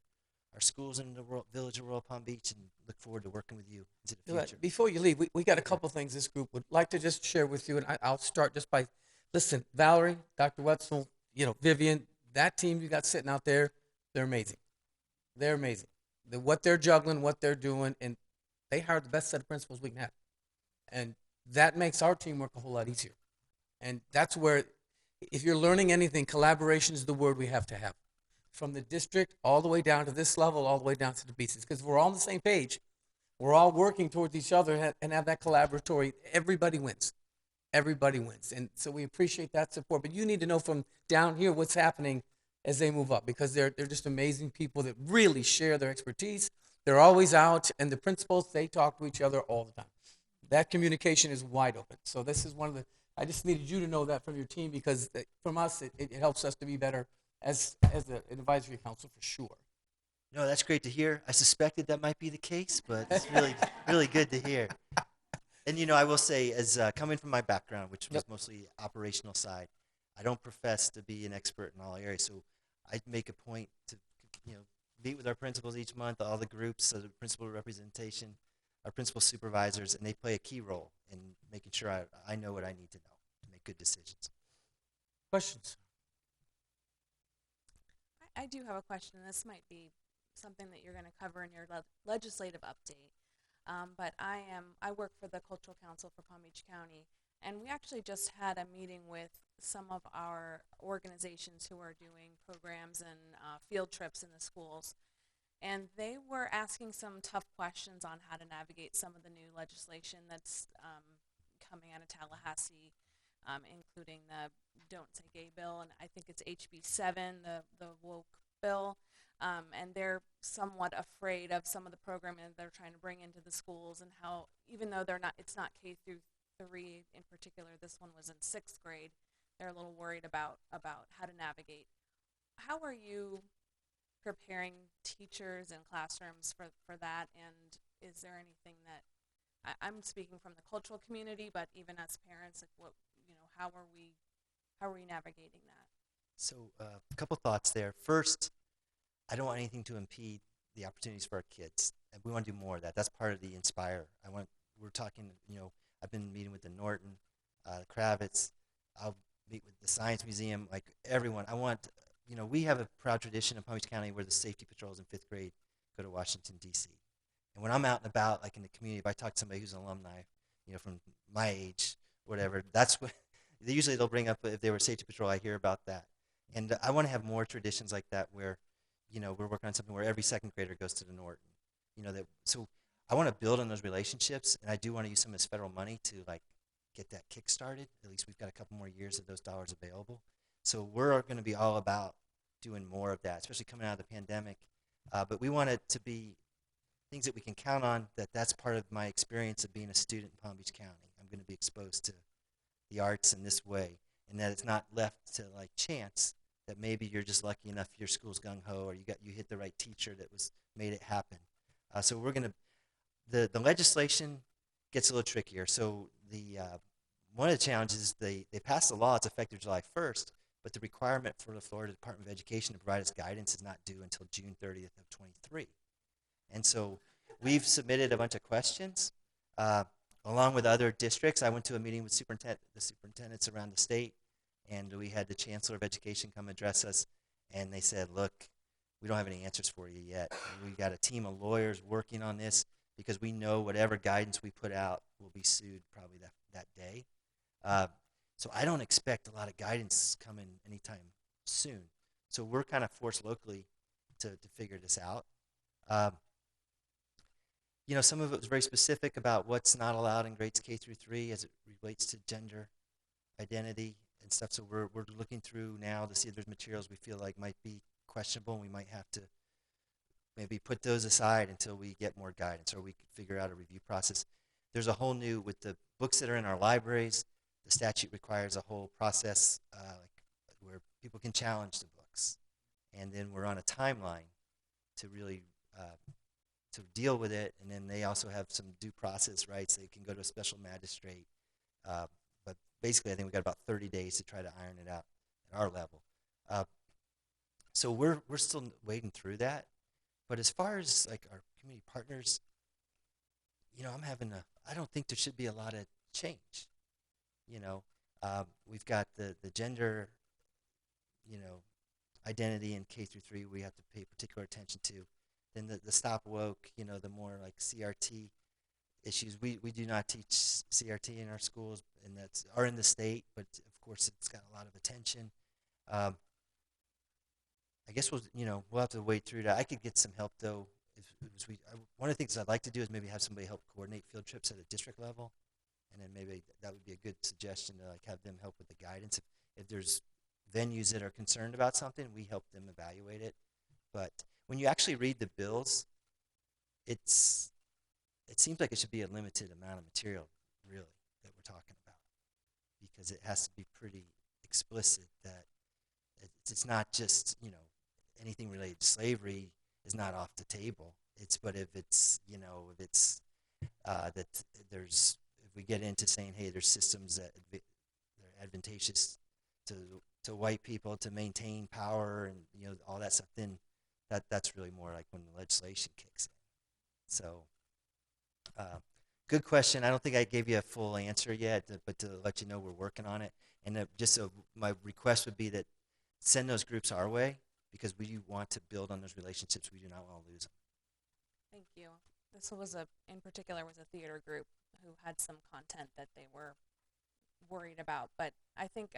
schools in the village of Royal Palm Beach, and look forward to working with you into the future. Before you leave, we got a couple things this group would like to just share with you, and I'll start just by, listen, Valerie, Dr. Wetzel, you know, Vivian, that team you got sitting out there, they're amazing. They're amazing. What they're juggling, what they're doing, and they hired the best set of principals we can have. And that makes our teamwork a whole lot easier. And that's where, if you're learning anything, collaboration is the word we have to have. From the district all the way down to this level, all the way down to the beaches. Because we're all on the same page. We're all working towards each other and have that collaboratory. Everybody wins. Everybody wins. And so we appreciate that support. But you need to know from down here what's happening as they move up, because they're just amazing people that really share their expertise. They're always out, and the principals, they talk to each other all the time. That communication is wide open. So this is one of the, I just needed you to know that from your team, because from us, it helps us to be better as an advisory council for sure. No, that's great to hear. I suspected that might be the case, but it's really, really good to hear. And, you know, I will say, as coming from my background, which was mostly operational side, I don't profess to be an expert in all areas. So I make a point to, you know, meet with our principals each month, all the groups, so the principal representation, our principal supervisors, and they play a key role in making sure I know what I need to know to make good decisions. Questions? I do have a question. This might be something that you're going to cover in your legislative update. But I work for the Cultural Council for Palm Beach County, and we actually just had a meeting with some of our organizations who are doing programs and field trips in the schools. And they were asking some tough questions on how to navigate some of the new legislation that's coming out of Tallahassee, including the Don't Say Gay bill, and I think it's HB 7, the woke bill. And they're somewhat afraid of some of the programming that they're trying to bring into the schools, and how, even though it's not K through 3 in particular, this one was in 6th grade, they're a little worried about how to navigate. How are you preparing teachers and classrooms for that? And is there anything that, I'm speaking from the cultural community, but even as parents, like how are we navigating that? So a couple thoughts there. First, I don't want anything to impede the opportunities for our kids. And we want to do more of that. That's part of the Inspire. We're talking, you know, I've been meeting with the Norton, Kravitz. I'll meet with the Science Museum, like everyone. I want, you know, we have a proud tradition in Palm Beach County where the safety patrols in 5th grade go to Washington, D.C. And when I'm out and about, like in the community, if I talk to somebody who's an alumni, you know, from my age, whatever, that's what, usually they'll bring up, if they were safety patrol, I hear about that. And I want to have more traditions like that where, you know, we're working on something where every 2nd grader goes to the Norton. You know, so I want to build on those relationships, and I do want to use some of this federal money to, like, get that kick-started. At least we've got a couple more years of those dollars available. So we're going to be all about doing more of that, especially coming out of the pandemic. But we want it to be things that we can count on, that's part of my experience of being a student in Palm Beach County. I'm going to be exposed to the arts in this way, and that it's not left to, like, chance, that maybe you're just lucky enough your school's gung-ho, or you hit the right teacher that made it happen. So we're going to, the legislation gets a little trickier. So one of the challenges is they passed a law, it's effective July 1st, but the requirement for the Florida Department of Education to provide us guidance is not due until June 30th of 23. And so we've submitted a bunch of questions along with other districts. I went to a meeting with the superintendents around the state, and we had the Chancellor of Education come address us, and they said, look, we don't have any answers for you yet. We've got a team of lawyers working on this because we know whatever guidance we put out will be sued probably that day. So I don't expect a lot of guidance coming anytime soon. So we're kind of forced locally to figure this out. some of it was very specific about what's not allowed in grades K through 3 as it relates to gender identity and stuff. So we're looking through now to see if there's materials we feel like might be questionable, and we might have to maybe put those aside until we get more guidance, or we could figure out a review process. There's a whole new, with the books that are in our libraries, the statute requires a whole process where people can challenge the books. And then we're on a timeline to really to deal with it. And then they also have some due process rights. They can go to a special magistrate. But basically, I think we've got about 30 days to try to iron it out at our level. So we're still wading through that. But as far as like our community partners, I don't think there should be a lot of change. We've got the gender, identity in K through 3 we have to pay particular attention to. Then the stop woke, the more like CRT issues. We do not teach CRT in our schools, and are in the state, but of course it's got a lot of attention. I guess we'll have to wait through that. I could get some help though. One of the things I'd like to do is maybe have somebody help coordinate field trips at a district level, and then maybe that would be a good suggestion to like have them help with the guidance. If there's venues that are concerned about something, we help them evaluate it. But when you actually read the bills, it seems like it should be a limited amount of material, really, that we're talking about, because it has to be pretty explicit that it's not just anything related to slavery is not off the table. But if it's that there's, if we get into saying, hey, there's systems that are advantageous to white people to maintain power and all that stuff, then that's really more like when the legislation kicks in. So good question. I don't think I gave you a full answer yet, but to let you know we're working on it. And my request would be that send those groups our way, because we want to build on those relationships. We do not want to lose them. Thank you. This was in particular was a theater group who had some content that they were worried about, but I think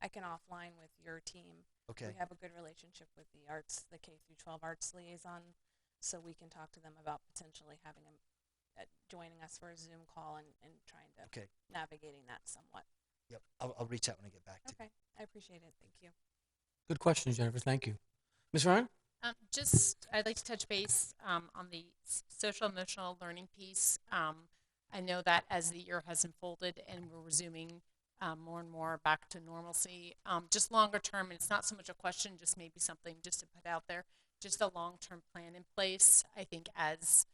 I can offline with your team. Okay. We have a good relationship with the K through 12 arts liaison, so we can talk to them about potentially having them joining us for a Zoom call and trying to navigating that somewhat. Yep. I'll reach out when I get back to you. Okay. I appreciate it. Thank you. Good question, Jennifer. Thank you. Ms. Ryan? I'd like to touch base on the social emotional learning piece. I know that as the year has unfolded and we're resuming more and more back to normalcy, just longer term, and it's not so much a question, just maybe something just to put out there, just a long-term plan in place. I think as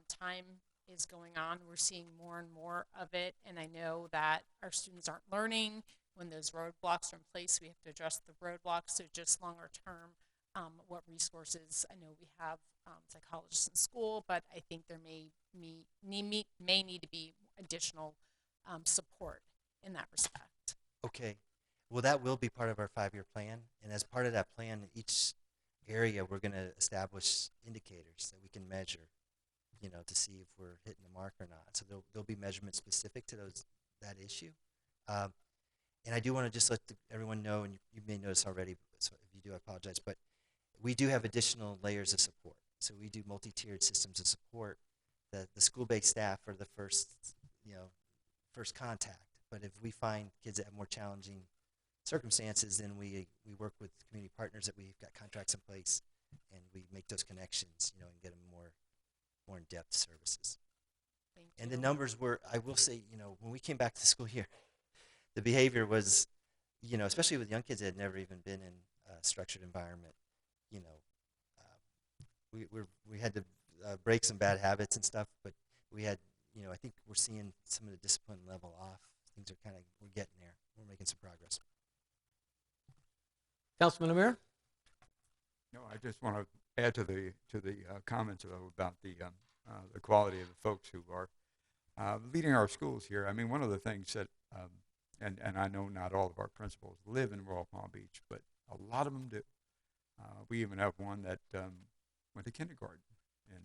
time is going on, we're seeing more and more of it, and I know that our students aren't learning when those roadblocks are in place. We have to address the roadblocks. So just longer term, what resources? I know we have psychologists in school, but I think there may need to be additional support in that respect. Okay. Well, that will be part of our 5-year plan, and as part of that plan, in each area we're going to establish indicators that we can measure, to see if we're hitting the mark or not. So there'll be measurements specific to that issue. And I do want to just let everyone know, and you may notice already, so if you do, I apologize, but we do have additional layers of support. So we do multi-tiered systems of support. The school-based staff are the first contact. But if we find kids that have more challenging circumstances, then we work with community partners that we've got contracts in place, and we make those connections, and get them more in-depth services. Thank And you. the numbers were, I will say, when we came back to the school year, the behavior was, especially with young kids that had never even been in a structured environment, we had to break some bad habits and stuff, but we had, I think we're seeing some of the discipline level off. Things are we're getting there. We're making some progress. Councilman Amir? No, I just want to add to the comments about the quality of the folks who are leading our schools here. I mean, one of the things that and I know not all of our principals live in Royal Palm Beach, but a lot of them do. We even have one that went to kindergarten in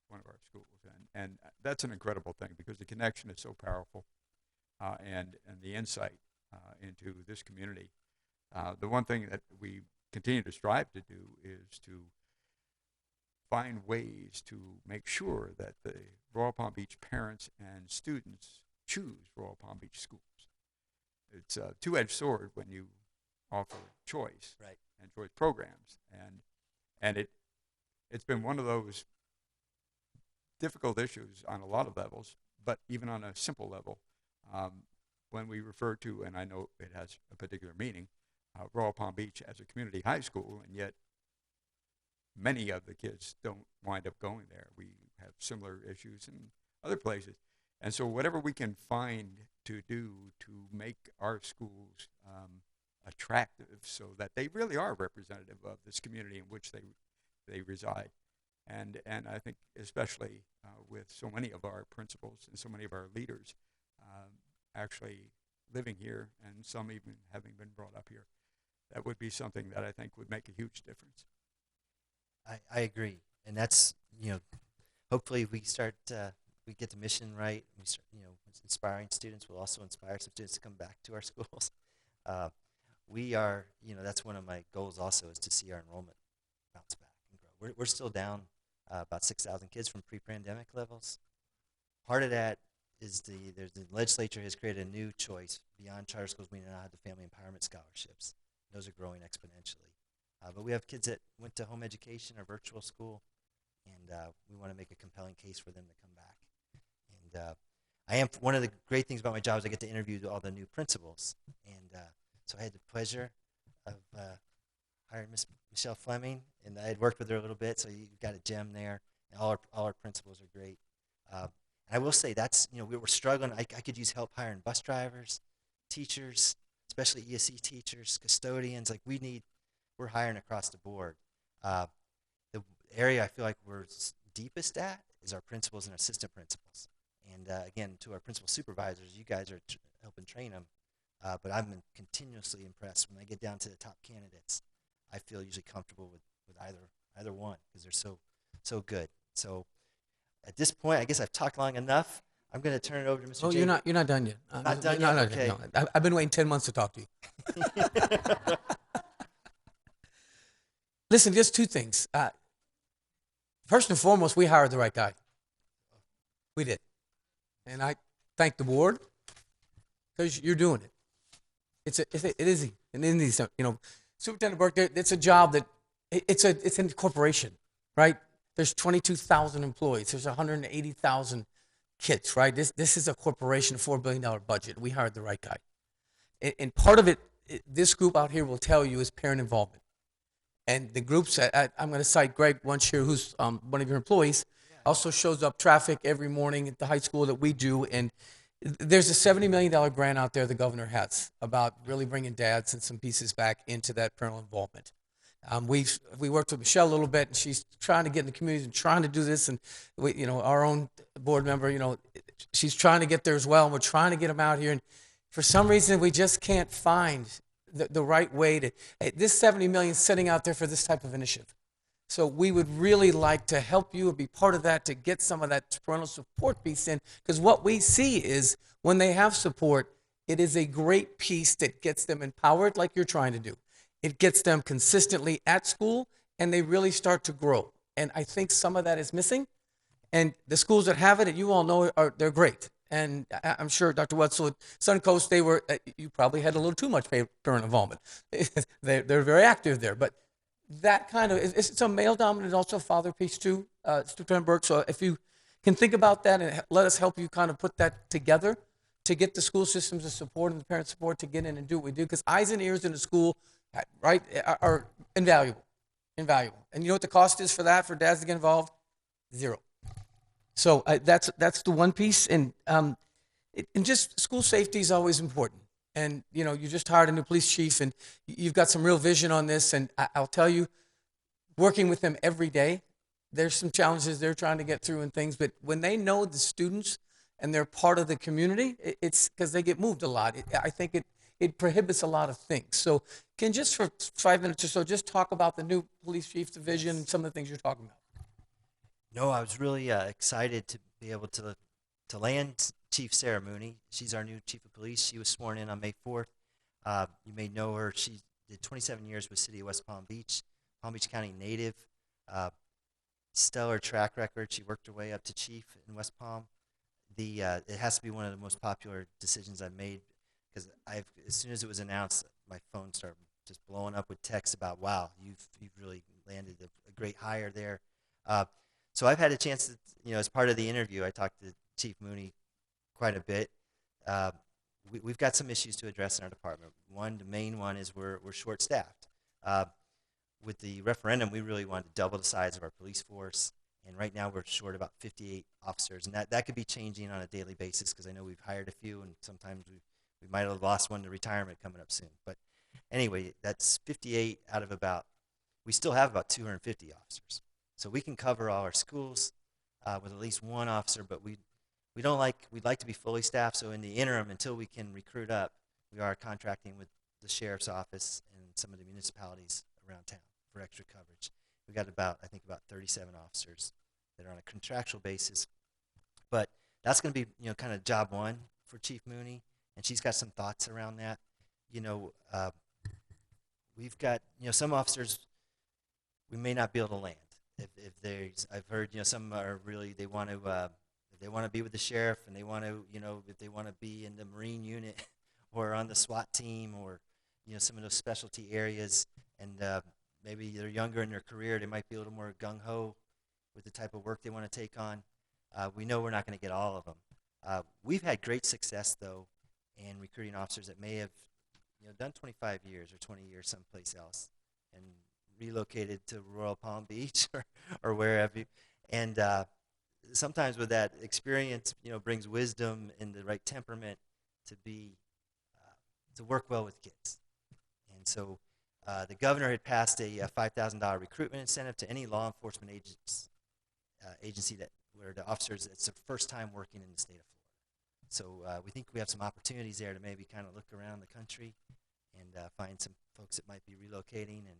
one of our schools, and that's an incredible thing because the connection is so powerful, and the insight into this community. The one thing that we continue to strive to do is to find ways to make sure that the Royal Palm Beach parents and students choose Royal Palm Beach schools. It's a two-edged sword when you offer choice Right. and choice programs, and it's been one of those difficult issues on a lot of levels, but even on a simple level, when we refer to, and I know it has a particular meaning, Royal Palm Beach as a community high school, and yet many of the kids don't wind up going there. We have similar issues in other places. And so whatever we can find to do to make our schools attractive so that they really are representative of this community in which they reside. And I think especially with so many of our principals and so many of our leaders actually living here and some even having been brought up here, that would be something that I think would make a huge difference. I agree, and that's, hopefully we start we get the mission right. We start, inspiring students. We'll also inspire some students to come back to our schools. We are, that's one of my goals also, is to see our enrollment bounce back and grow. We're still down about 6,000 kids from pre-pandemic levels. Part of that is the legislature has created a new choice beyond charter schools. We now have the family empowerment scholarships. Those are growing exponentially. But we have kids that went to home education or virtual school, and we want to make a compelling case for them to come back. And one of the great things about my job is I get to interview all the new principals, and so I had the pleasure of hiring Miss Michelle Fleming, and I had worked with her a little bit, so you've got a gem there. And all our principals are great. And I will say that's, we were struggling. I could use help hiring bus drivers, teachers, especially ESE teachers, custodians. We're hiring across the board. The area I feel like we're deepest at is our principals and assistant principals. And again, to our principal supervisors, you guys are helping train them. But I've been continuously impressed. When I get down to the top candidates, I feel usually comfortable with either one because they're so good. So at this point, I guess I've talked long enough. I'm going to turn it over to Mr. Oh, J. you're not done yet. Not done yet? Okay. No. I've been waiting 10 months to talk to you. Listen, just two things. First and foremost, we hired the right guy. We did. And I thank the board because you're doing it. It is an easy, Superintendent Burke, it's a job that, it's a corporation, right? There's 22,000 employees. There's 180,000 kids, right? This is a corporation, $4 billion budget. We hired the right guy. And part of it, this group out here will tell you, is parent involvement. And the groups, I'm going to cite Greg Wunsch here, who's one of your employees, also shows up traffic every morning at the high school that we do. And there's a $70 million grant out there the governor has about really bringing dads and some pieces back into that parental involvement. We worked with Michelle a little bit, and she's trying to get in the community and trying to do this. And our own board member, she's trying to get there as well. And we're trying to get them out here. And for some reason, we just can't find the right way to. This $70 million is sitting out there for this type of initiative. So we would really like to help you and be part of that to get some of that parental support piece in, because what we see is when they have support, it is a great piece that gets them empowered like you're trying to do. It gets them consistently at school, and they really start to grow. And I think some of that is missing. And the schools that have it, you all know, they're great. And I'm sure Dr. Wetzel at Suncoast, you probably had a little too much parent involvement. They're very active there. But that kind of, it's a male-dominant, also father piece too, Superintendent Burke. So if you can think about that and let us help you kind of put that together to get the school systems of support and the parent support to get in and do what we do. Because eyes and ears in the school, right, are invaluable. And you know what the cost is for that, for dads to get involved? Zero. So that's the one piece. And just school safety is always important. And, you just hired a new police chief, and you've got some real vision on this. And I'll tell you, working with them every day, there's some challenges they're trying to get through and things. But when they know the students and they're part of the community, it's because they get moved a lot. I think it prohibits a lot of things. So can just for 5 minutes or so, just talk about the new police chief division and some of the things you're talking about. No, I was really excited to be able to land Chief Ceremony. She's our new chief of police. She was sworn in on May 4th. You may know her. She did 27 years with City of West Palm Beach County native. stellar track record. She worked her way up to chief in West Palm. It has to be one of the most popular decisions I've made because as soon as it was announced, my phone started just blowing up with texts about, wow, you've really landed a great hire there. So I've had a chance to, as part of the interview, I talked to Chief Mooney quite a bit. We've got some issues to address in our department. The main one is we're short-staffed. With the referendum, we really wanted to double the size of our police force, and right now we're short about 58 officers, and that could be changing on a daily basis because I know we've hired a few, and sometimes we might have lost one to retirement coming up soon. But anyway, that's 58 out of we still have about 250 officers. So we can cover all our schools with at least one officer, but we'd like to be fully staffed. So in the interim, until we can recruit up, we are contracting with the sheriff's office and some of the municipalities around town for extra coverage. We got about 37 officers that are on a contractual basis, but that's going to be kind of job one for Chief Mooney, and she's got some thoughts around that. We've got some officers we may not be able to land. I've heard some are really they want to be with the sheriff and they want to if they want to be in the Marine unit or on the SWAT team or some of those specialty areas, and maybe they're younger in their career, they might be a little more gung-ho with the type of work they want to take on. We know we're not going to get all of them. We've had great success though in recruiting officers that may have done 25 years or 20 years someplace else and relocated to Royal Palm Beach or wherever. And sometimes with that experience, brings wisdom and the right temperament to work well with kids. And so the governor had passed a $5,000 recruitment incentive to any law enforcement agency where the officers, it's their first time working in the state of Florida. So we think we have some opportunities there to maybe kind of look around the country and find some folks that might be relocating and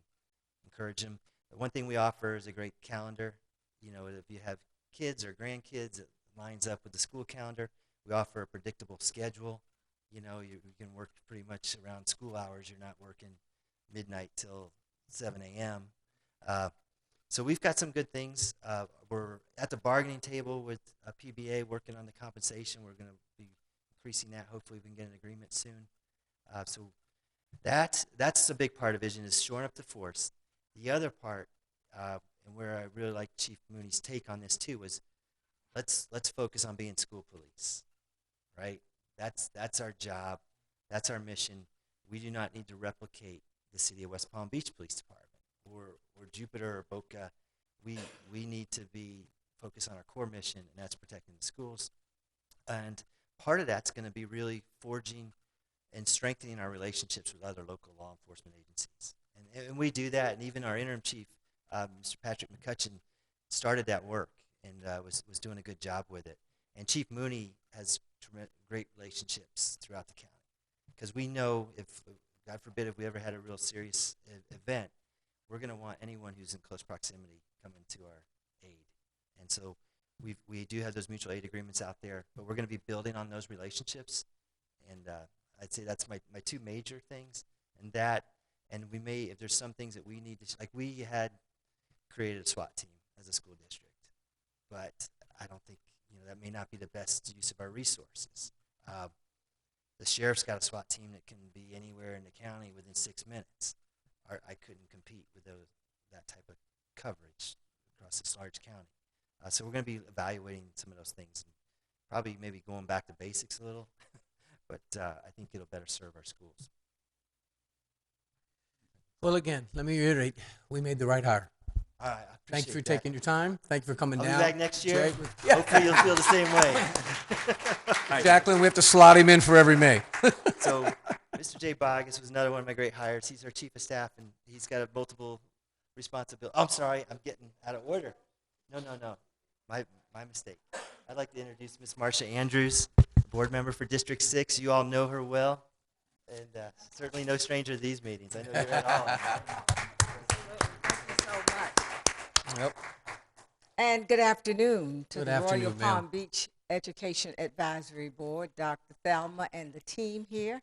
encourage them. But one thing we offer is a great calendar. If you have kids or grandkids, it lines up with the school calendar. We offer a predictable schedule. You can work pretty much around school hours. You're not working midnight till 7 a.m. So we've got some good things. We're at the bargaining table with a PBA working on the compensation. We're going to be increasing that. Hopefully we can get an agreement soon. So that's a big part of Vision is shoring up the force. The other part, and where I really like Chief Mooney's take on this too, was let's focus on being school police, right? That's our job. That's our mission. We do not need to replicate the city of West Palm Beach Police Department or Jupiter or Boca. We need to be focused on our core mission, and that's protecting the schools. And part of that's going to be really forging and strengthening our relationships with other local law enforcement agencies. And we do that, and even our interim chief, Mr. Patrick McCutcheon, started that work and was doing a good job with it. And Chief Mooney has great relationships throughout the county because we know if, God forbid, if we ever had a real serious event, we're going to want anyone who's in close proximity coming to our aid. And so we do have those mutual aid agreements out there, but we're going to be building on those relationships. And I'd say that's my two major things. And we may, if there's some things that we need to, like we had created a SWAT team as a school district, but I don't think, that may not be the best use of our resources. The sheriff's got a SWAT team that can be anywhere in the county within 6 minutes. I couldn't compete with that type of coverage across this large county. So we're going to be evaluating some of those things, and probably maybe going back to basics a little, but I think it'll better serve our schools. Well, again, let me reiterate, we made the right hire. All right, I Thank you for appreciate that. taking your time. Thank you for coming I'll down. be back next year. Yeah. Hopefully you'll feel the same way. Jacqueline, we have to slot him in for every May. So Mr. Jay Bogus was another one of my great hires. He's our chief of staff, and he's got a multiple responsibility. Oh, I'm sorry, I'm getting out of order. No. My mistake. I'd like to introduce Ms. Marcia Andrews, board member for District 6. You all know her well, and certainly no stranger to these meetings. I know you're at all of them. Thank you so much. Yep. And good afternoon to Good the afternoon, Royal ma'am. Palm Beach Education Advisory Board, Dr. Thelma and the team here,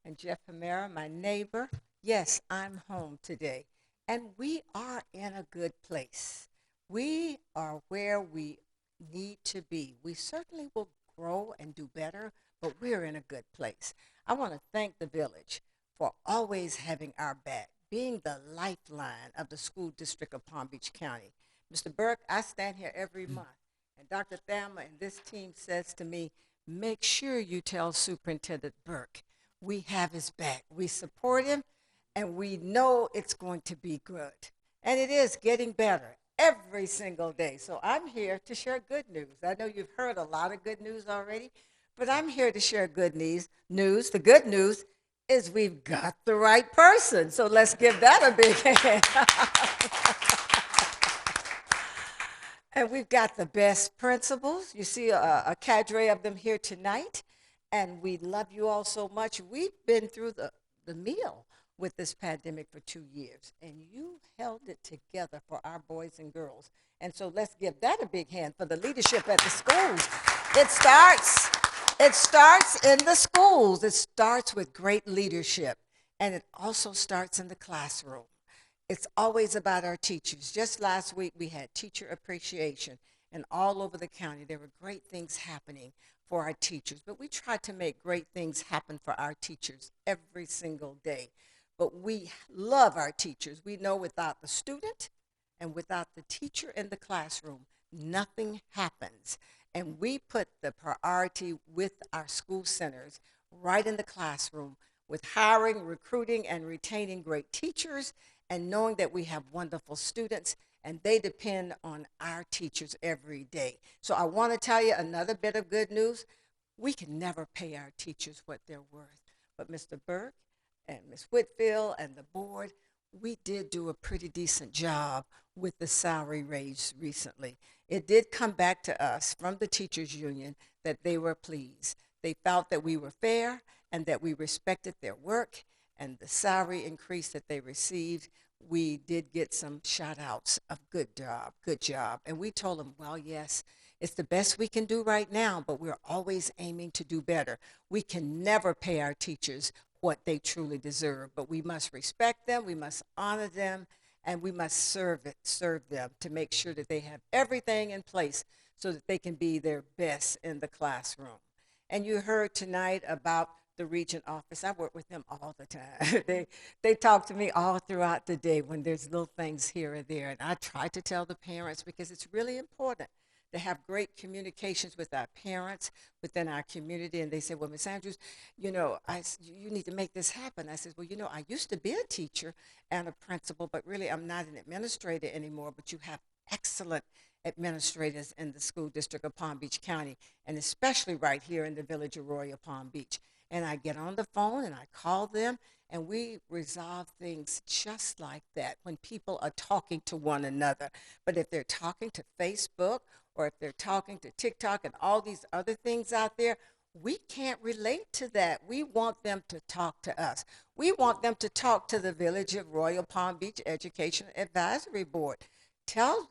and Jeff Hamera, my neighbor. Yes, I'm home today, and we are in a good place. We are where we need to be. We certainly will grow and do better, but we're in a good place. I want to thank the village for always having our back, being the lifeline of the school district of Palm Beach County. Mr. Burke, I stand here every month, and Dr. Thelma and this team says to me, make sure you tell Superintendent Burke we have his back. We support him, and we know it's going to be good. And it is getting better every single day. So I'm here to share good news. I know you've heard a lot of good news already, but I'm here to share good news. The good news is we've got the right person. So let's give that a big hand. And we've got the best principals. You see a cadre of them here tonight. And we love you all so much. We've been through the meal with this pandemic for 2 years. And you held it together for our boys and girls. And so let's give that a big hand for the leadership at the schools. It starts in the schools. It starts with great leadership. And it also starts in the classroom. It's always about our teachers. Just last week, we had teacher appreciation, and all over the county, there were great things happening for our teachers. But we try to make great things happen for our teachers every single day. But we love our teachers. We know without the student and without the teacher in the classroom, nothing happens. And we put the priority with our school centers right in the classroom with hiring, recruiting, and retaining great teachers, and knowing that we have wonderful students, and they depend on our teachers every day. So I want to tell you another bit of good news. We can never pay our teachers what they're worth. But Mr. Burke and Ms. Whitfield and the board, we did do a pretty decent job with the salary raise recently. It did come back to us from the teachers union that they were pleased. They felt that we were fair and that we respected their work, and the salary increase that they received, we did get some shout outs of good job. And we told them, well, yes, it's the best we can do right now, but we're always aiming to do better. We can never pay our teachers what they truly deserve, but we must respect them, we must honor them, and we must serve them to make sure that they have everything in place so that they can be their best in the classroom. And you heard tonight about the region office. I work with them all the time. they talk to me all throughout the day when there's little things here and there. And I try to tell the parents because it's really important to have great communications with our parents within our community. And they say, well, Ms. Andrews, you need to make this happen. I said, well, I used to be a teacher and a principal, but really I'm not an administrator anymore. But you have excellent administrators in the school district of Palm Beach County, and especially right here in the village of Royal Palm Beach. And I get on the phone and I call them, and we resolve things just like that when people are talking to one another. But if they're talking to Facebook or if they're talking to TikTok and all these other things out there, we can't relate to that. We want them to talk to us. We want them to talk to the Village of Royal Palm Beach Education Advisory Board. Tell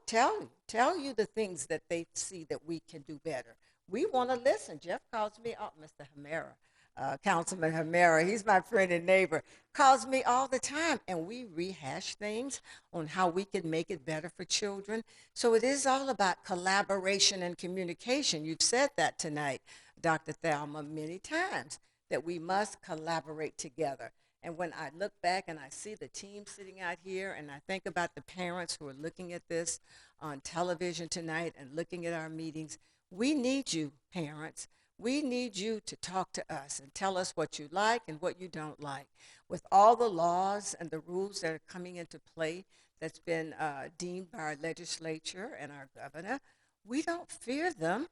you the things that they see that we can do better. We want to listen. Jeff calls me, Mr. Hamera. Councilman Hamera, he's my friend and neighbor, calls me all the time, and we rehash things on how we can make it better for children. So it is all about collaboration and communication. You've said that tonight, Dr. Thelma, many times, that we must collaborate together. And when I look back and I see the team sitting out here, and I think about the parents who are looking at this on television tonight and looking at our meetings, we need you, parents. We need you to talk to us and tell us what you like and what you don't like. With all the laws and the rules that are coming into play that's been deemed by our legislature and our governor, we don't fear them.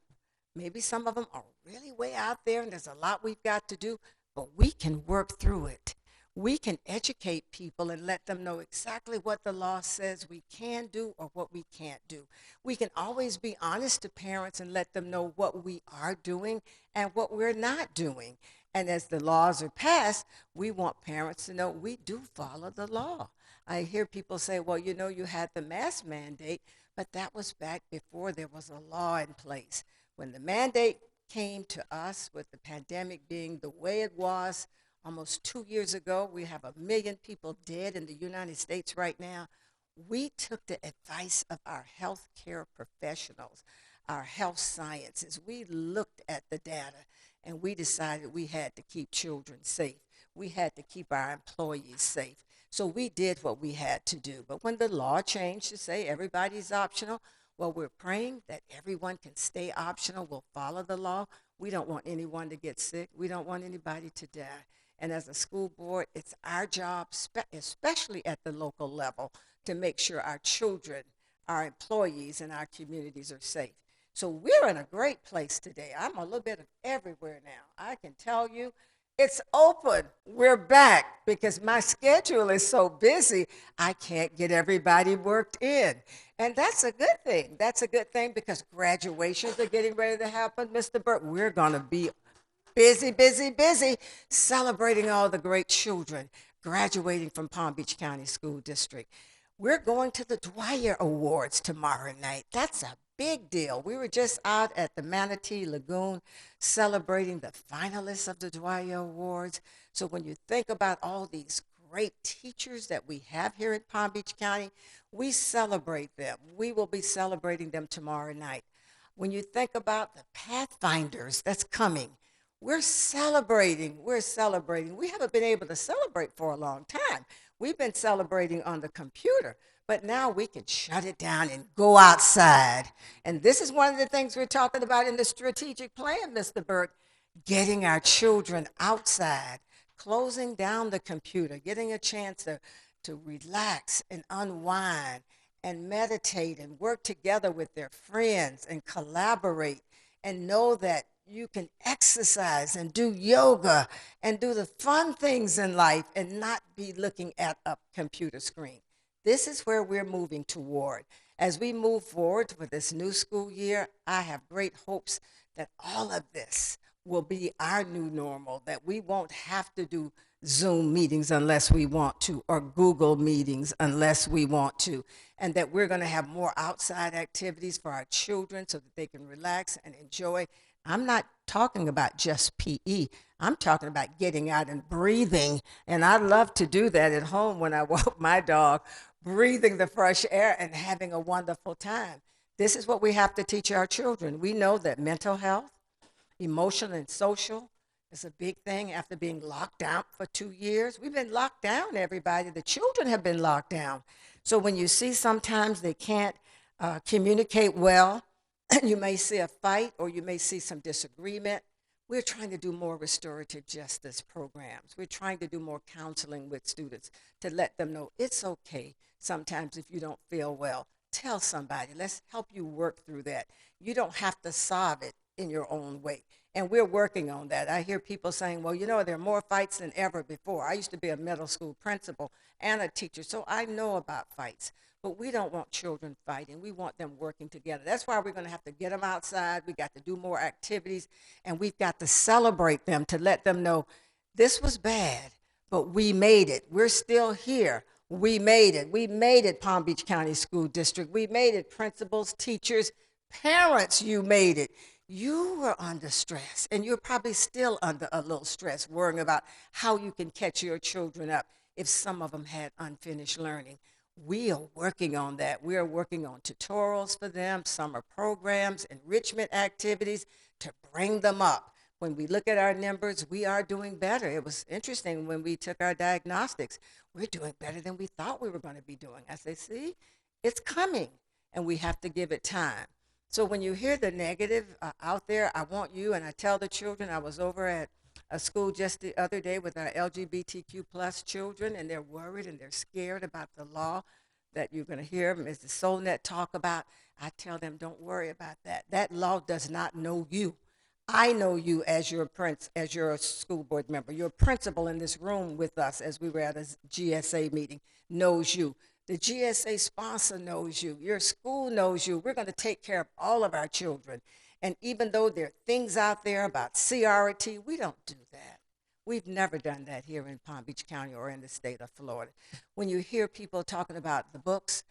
Maybe some of them are really way out there and there's a lot we've got to do, but we can work through it. We can educate people and let them know exactly what the law says we can do or what we can't do. We can always be honest to parents and let them know what we are doing and what we're not doing. And as the laws are passed, we want parents to know we do follow the law. I hear people say, well, you had the mask mandate, but that was back before there was a law in place. When the mandate came to us with the pandemic being the way it was, almost 2 years ago, we have 1 million people dead in the United States right now. We took the advice of our healthcare professionals, our health sciences. We looked at the data and we decided we had to keep children safe. We had to keep our employees safe. So we did what we had to do. But when the law changed to say everybody's optional, well, we're praying that everyone can stay optional. We'll follow the law. We don't want anyone to get sick. We don't want anybody to die. And as a school board, it's our job, especially at the local level, to make sure our children, our employees, and our communities are safe. So we're in a great place today. I'm a little bit of everywhere now. I can tell you it's open. We're back because my schedule is so busy, I can't get everybody worked in. And that's a good thing. That's a good thing because graduations are getting ready to happen, Mr. Burke. We're going to be busy, busy, busy celebrating all the great children graduating from Palm Beach County School District. We're going to the Dwyer Awards tomorrow night. That's a big deal. We were just out at the Manatee Lagoon celebrating the finalists of the Dwyer Awards. So when you think about all these great teachers that we have here in Palm Beach County, we celebrate them. We will be celebrating them tomorrow night. When you think about the Pathfinders that's coming, we're celebrating. We're celebrating. We haven't been able to celebrate for a long time. We've been celebrating on the computer, but now we can shut it down and go outside. And this is one of the things we're talking about in the strategic plan, Mr. Burke, getting our children outside, closing down the computer, getting a chance to relax and unwind and meditate and work together with their friends and collaborate and know that you can exercise and do yoga and do the fun things in life and not be looking at a computer screen. This is where we're moving toward. As we move forward for this new school year, I have great hopes that all of this will be our new normal, that we won't have to do Zoom meetings unless we want to, or Google meetings unless we want to, and that we're going to have more outside activities for our children so that they can relax and enjoy. I'm not talking about just PE. I'm talking about getting out and breathing. And I love to do that at home when I walk my dog, breathing the fresh air and having a wonderful time. This is what we have to teach our children. We know that mental health, emotional and social is a big thing after being locked down for 2 years. We've been locked down, everybody. The children have been locked down. So when you see sometimes they can't communicate well, you may see a fight or you may see some disagreement. We're trying to do more restorative justice programs. We're trying to do more counseling with students to let them know it's okay sometimes if you don't feel well. Tell somebody. Let's help you work through that. You don't have to solve it in your own way. And we're working on that. I hear people saying, well, you know, there are more fights than ever before. I used to be a middle school principal and a teacher, so I know about fights. But we don't want children fighting. We want them working together. That's why we're going to have to get them outside. We got to do more activities, and we've got to celebrate them to let them know this was bad, but we made it. We're still here. We made it. We made it, Palm Beach County School District. We made it, principals, teachers, parents, you made it. You were under stress, and you're probably still under a little stress, worrying about how you can catch your children up if some of them had unfinished learning. We are working on that. We are working on tutorials for them, summer programs, enrichment activities to bring them up. When we look at our numbers, we are doing better. It was interesting when we took our diagnostics. We're doing better than we thought we were going to be doing. I say, see, it's coming, and we have to give it time. So when you hear the negative out there, I want you, and I tell the children, I was over at a school just the other day with our LGBTQ plus children, and they're worried and they're scared about the law that you're going to hear Mrs. Solnet talk about. I tell them, don't worry about that. That law does not know you. I know you as your as your school board member. Your principal in this room with us as we were at a GSA meeting knows you. The GSA sponsor knows you. Your school knows you. We're going to take care of all of our children. And even though there are things out there about CRT, we don't do that. We've never done that here in Palm Beach County or in the state of Florida. When you hear people talking about the books,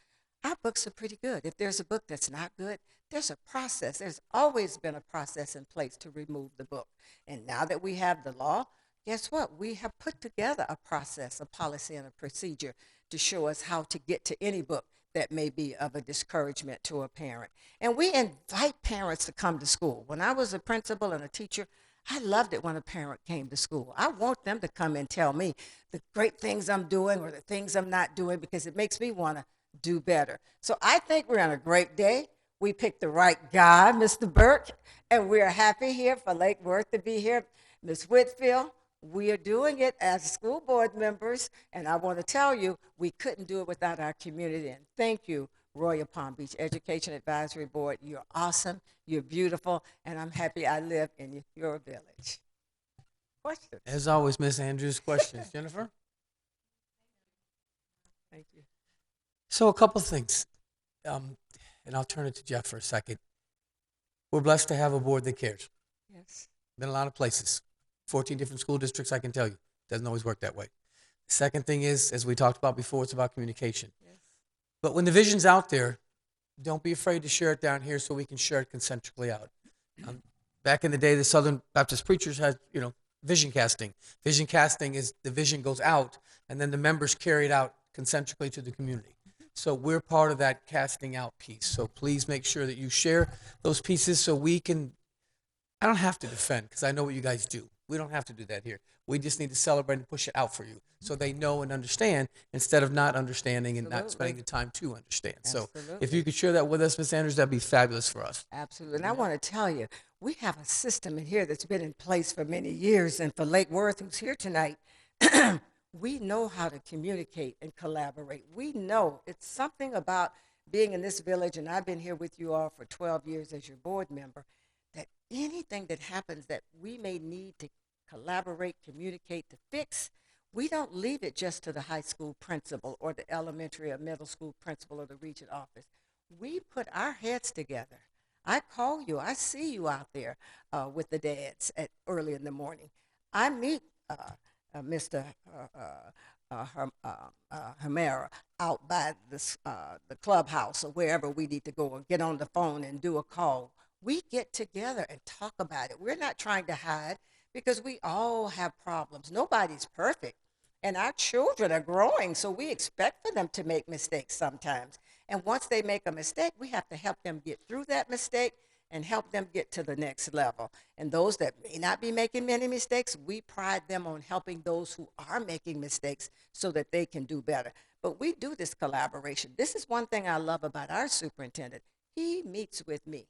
our books are pretty good. If there's a book that's not good, there's a process. There's always been a process in place to remove the book. And now that we have the law, guess what? We have put together a process, a policy, and a procedure to show us how to get to any book that may be of a discouragement to a parent. And we invite parents to come to school. When I was a principal and a teacher, I loved it when a parent came to school. I want them to come and tell me the great things I'm doing or the things I'm not doing, because it makes me want to do better. So I think we're on a great day. We picked the right guy, Mr. Burke, and we are happy here for Lake Worth to be here. Ms. Whitfield, we are doing it as school board members, and I want to tell you, we couldn't do it without our community. And thank you, Royal Palm Beach Education Advisory Board. You're awesome, you're beautiful, and I'm happy I live in your village. Questions? As always, Ms. Andrews, questions. Jennifer? Thank you. So a couple things, and I'll turn it to Jeff for a second. We're blessed to have a board that cares. Yes. Been a lot of places, 14 different school districts, I can tell you. Doesn't always work that way. Second thing is, as we talked about before, it's about communication. Yes. But when the vision's out there, don't be afraid to share it down here so we can share it concentrically out. Back in the day, the Southern Baptist preachers had, vision casting. Vision casting is the vision goes out, and then the members carry it out concentrically to the community. So we're part of that casting out piece. So please make sure that you share those pieces so we can, I don't have to defend because I know what you guys do. We don't have to do that here. We just need to celebrate and push it out for you so they know and understand instead of not understanding and not spending the time to understand. So if you could share that with us, Ms. Andrews, that'd be fabulous for us. Absolutely. And I want to tell you, we have a system in here that's been in place for many years. And for Lake Worth, who's here tonight, we know how to communicate and collaborate. We know it's something about being in this village, and I've been here with you all for 12 years as your board member, that anything that happens that we may need to collaborate, communicate, to fix, we don't leave it just to the high school principal or the elementary or middle school principal or the region office. We put our heads together. I call you. I see you out there with the dads early in the morning. I meet Mr. Hamera out by the clubhouse or wherever we need to go, or get on the phone and do a call. We get together and talk about it. We're not trying to hide because we all have problems. Nobody's perfect. And our children are growing, so we expect for them to make mistakes sometimes. And once they make a mistake, we have to help them get through that mistake and help them get to the next level. And those that may not be making many mistakes, we pride them on helping those who are making mistakes so that they can do better. But we do this collaboration. This is one thing I love about our superintendent. He meets with me.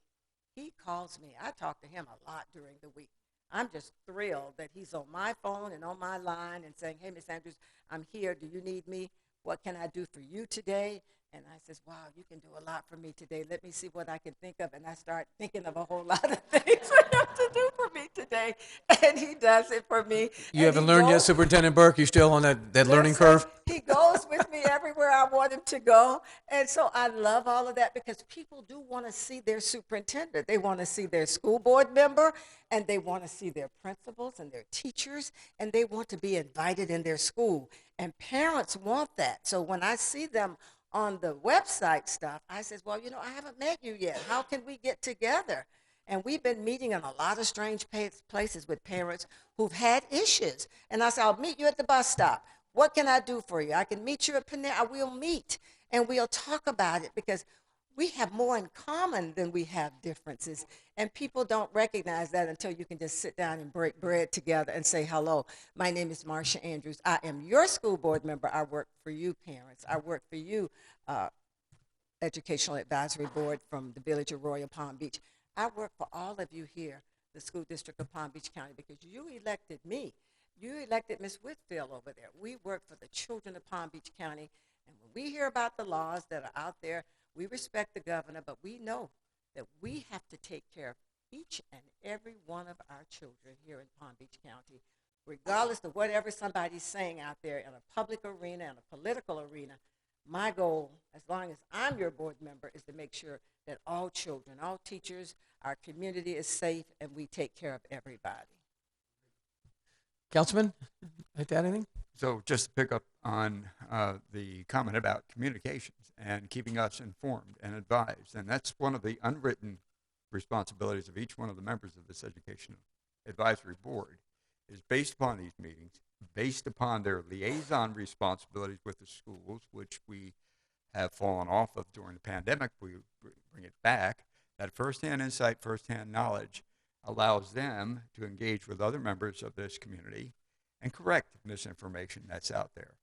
He calls me. I talk to him a lot during the week. I'm just thrilled that he's on my phone and on my line and saying, hey, Miss Andrews, I'm here. Do you need me? What can I do for you today? And I says, wow, you can do a lot for me today. Let me see what I can think of. And I start thinking of a whole lot of things for him to do for me today. And he does it for me. You haven't learned yet, Superintendent Burke? You're still on that learning curve? He goes with me everywhere I want him to go. And so I love all of that because people do want to see their superintendent. They want to see their school board member, and they want to see their principals and their teachers, and they want to be invited in their school. And parents want that. So when I see them on the website stuff, I says, well, I haven't met you yet. How can we get together? And we've been meeting in a lot of strange places with parents who've had issues. And I said, I'll meet you at the bus stop. What can I do for you? I can meet you at Panera. We'll meet and we'll talk about it because we have more in common than we have differences. And people don't recognize that until you can just sit down and break bread together and say, hello, my name is Marcia Andrews. I am your school board member. I work for you, parents. I work for you, Educational Advisory Board from the village of Royal Palm Beach. I work for all of you here, the school district of Palm Beach County, because you elected me. You elected Ms. Whitfield over there. We work for the children of Palm Beach County. And when we hear about the laws that are out there, we respect the governor, but we know that we have to take care of each and every one of our children here in Palm Beach County, regardless of whatever somebody's saying out there in a public arena and a political arena. My goal, as long as I'm your board member, is to make sure that all children, all teachers, our community is safe, and we take care of everybody. Councilman, like to add anything? So just to pick up on the comment about communications and keeping us informed and advised, and that's one of the unwritten responsibilities of each one of the members of this Education Advisory Board, is based upon these meetings, based upon their liaison responsibilities with the schools, which we have fallen off of during the pandemic. We bring it back. That firsthand insight, firsthand knowledge allows them to engage with other members of this community and correct misinformation that's out there.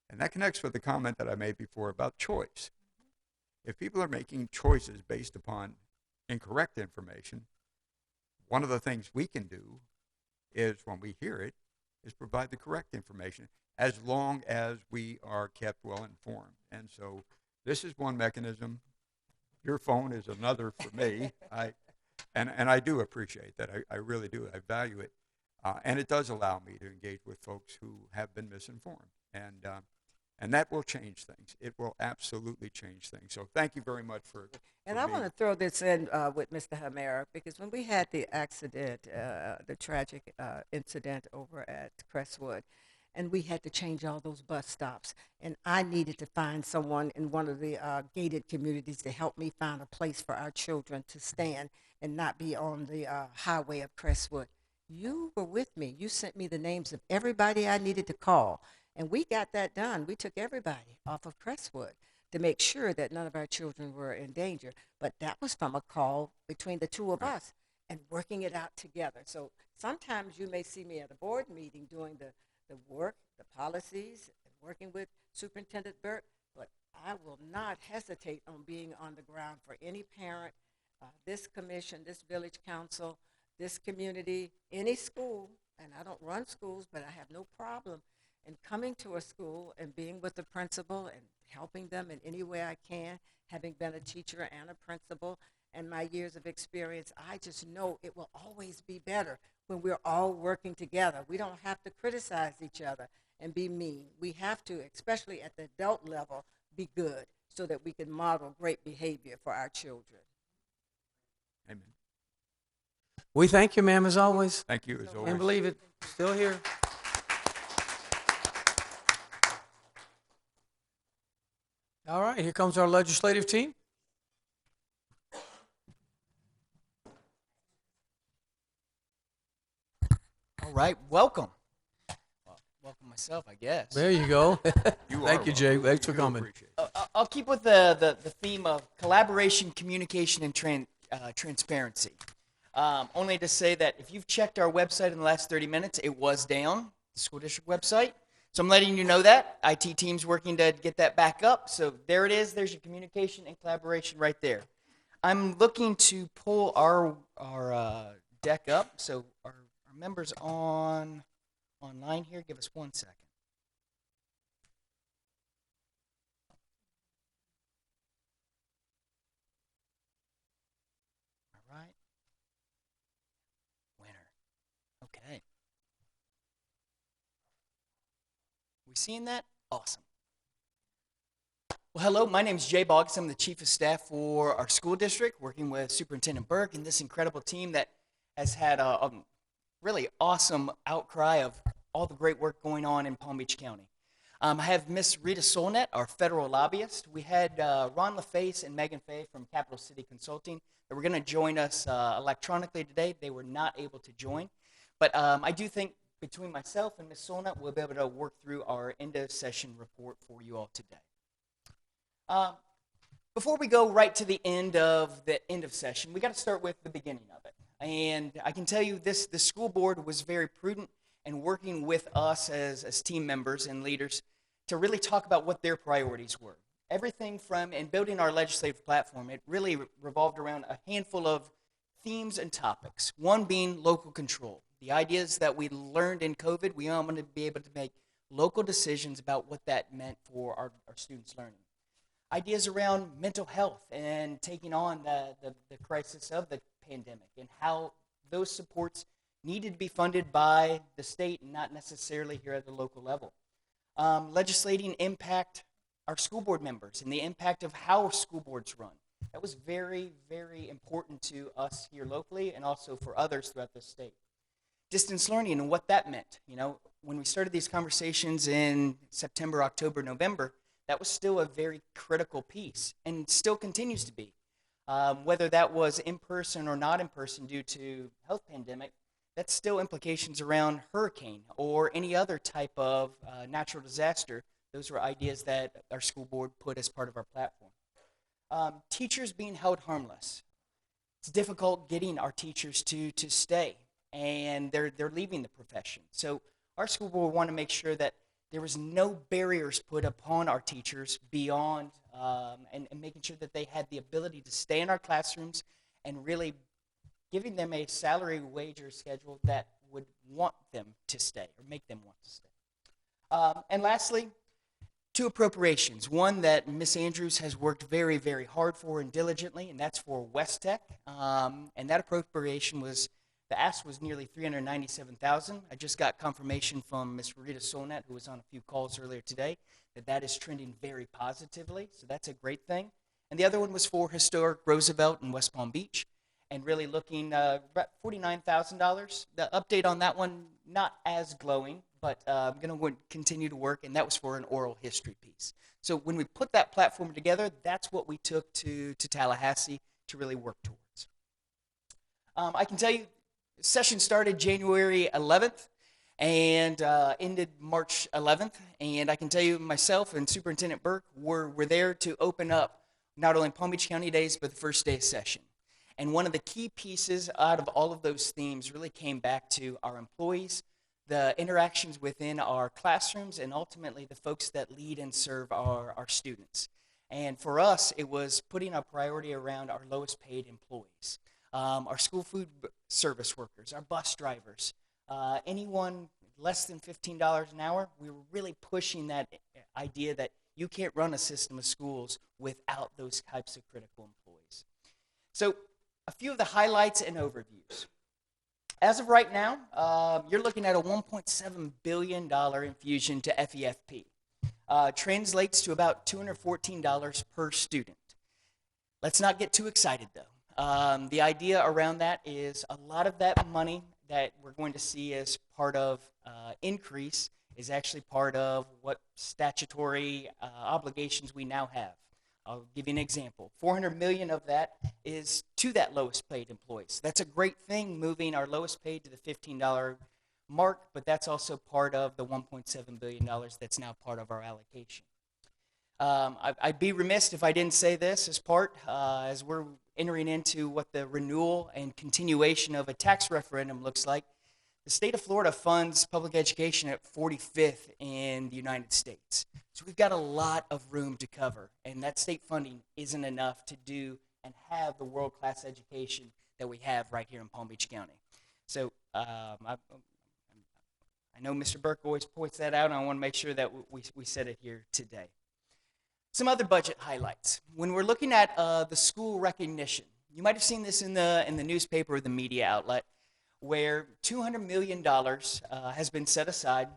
And that connects with the comment that I made before about choice. If people are making choices based upon incorrect information, one of the things we can do is, when we hear it, is provide the correct information, as long as we are kept well informed. And so this is one mechanism. Your phone is another for me. And I do appreciate that. I really do. I value it. And it does allow me to engage with folks who have been misinformed. And that will change things. It will absolutely change things. So thank you very much for And I want to throw this in with Mr. Hamera, because when we had the accident, the tragic incident over at Crestwood, and we had to change all those bus stops, and I needed to find someone in one of the gated communities to help me find a place for our children to stand and not be on the highway of Crestwood. You were with me. You sent me the names of everybody I needed to call, and we got that done. We took everybody off of Crestwood to make sure that none of our children were in danger. But that was from a call between the two of us and working it out together. So sometimes you may see me at a board meeting doing the work, the policies, and working with Superintendent Burke, but I will not hesitate on being on the ground for any parent, this commission, this village council, this community, any school, and I don't run schools, but I have no problem in coming to a school and being with the principal and helping them in any way I can, having been a teacher and a principal, and my years of experience. I just know it will always be better when we're all working together. We don't have to criticize each other and be mean. We have to, especially at the adult level, be good so that we can model great behavior for our children. Amen. We thank you, ma'am, as always. Thank you, as always. Can't believe it. Still here. All right, here comes our legislative team. All right, welcome. Well, welcome myself, I guess. There you go. You Thank are you, Jay. welcome. Thanks for We do coming. appreciate it. I'll keep with the theme of collaboration, communication, and transparency. Only to say that if you've checked our website in the last 30 minutes, it was down, the school district website. So I'm letting you know that. IT team's working to get that back up. So there it is. There's your communication and collaboration right there. I'm looking to pull our deck up. So our members online here, give us 1 second. All right. Winner. Okay. We seeing that? Awesome. Well, hello, my name is Jay Boggs. I'm the Chief of Staff for our school district, working with Superintendent Burke and this incredible team that has had a really awesome outcry of all the great work going on in Palm Beach County. I have Miss Rita Solnett, our federal lobbyist. We had Ron LaFace and Megan Fay from Capital City Consulting that were going to join us electronically today. They were not able to join. But I do think between myself and Ms. Solnett, we'll be able to work through our end of session report for you all today. Before we go right to the end of session, we got to start with the beginning of it. And I can tell you this, the school board was very prudent in working with us as team members and leaders to really talk about what their priorities were. Everything from, in building our legislative platform, it really revolved around a handful of themes and topics. One being local control. The ideas that we learned in COVID, we all want to be able to make local decisions about what that meant for our students' learning. Ideas around mental health and taking on the crisis of the pandemic and how those supports needed to be funded by the state and not necessarily here at the local level. Legislating impact our school board members and the impact of how school boards run. That was very, very important to us here locally and also for others throughout the state. Distance learning and what that meant. You know, when we started these conversations in September, October, November, that was still a very critical piece and still continues to be. Whether that was in person or not in person due to health pandemic, that's still implications around hurricane or any other type of natural disaster. Those were ideas that our school board put as part of our platform. Teachers being held harmless. It's difficult getting our teachers to stay, and they're leaving the profession. So our school board want to make sure that there was no barriers put upon our teachers beyond and making sure that they had the ability to stay in our classrooms and really giving them a salary, wage, or schedule that would want them to stay or make them want to stay. And lastly, 2 appropriations. One that Ms. Andrews has worked very, very hard for and diligently, and that's for West Tech. And that appropriation was, the ask was nearly $397,000. I just got confirmation from Ms. Rita Solnat, who was on a few calls earlier today, that that is trending very positively. So that's a great thing. And the other one was for Historic Roosevelt in West Palm Beach, and really looking about $49,000. The update on that one, not as glowing, but I'm going to continue to work, and that was for an oral history piece. So when we put that platform together, that's what we took to Tallahassee to really work towards. I can tell you, session started January 11th and ended March 11th, and I can tell you myself and Superintendent Burke were there to open up not only Palm Beach County Days, but the first day of session. And one of the key pieces out of all of those themes really came back to our employees, the interactions within our classrooms, and ultimately the folks that lead and serve our students. And for us, it was putting our priority around our lowest paid employees, our school food service workers, our bus drivers, anyone less than $15 an hour. We were really pushing that idea that you can't run a system of schools without those types of critical employees. So a few of the highlights and overviews. As of right now, you're looking at a $1.7 billion infusion to FEFP. Translates to about $214 per student. Let's not get too excited though. The idea around that is a lot of that money that we're going to see as part of increase is actually part of what statutory obligations we now have. I'll give you an example. $400 million of that is to that lowest paid employees. That's a great thing, moving our lowest paid to the $15 mark, but that's also part of the $1.7 billion that's now part of our allocation. I'd be remiss if I didn't say this as part, as we're entering into what the renewal and continuation of a tax referendum looks like. The state of Florida funds public education at 45th in the United States. So we've got a lot of room to cover, and that state funding isn't enough to do and have the world-class education that we have right here in Palm Beach County. So I know Mr. Burke always points that out, and I want to make sure that we said it here today. Some other budget highlights. When we're looking at the school recognition, you might have seen this in the newspaper or the media outlet, where $200 million has been set aside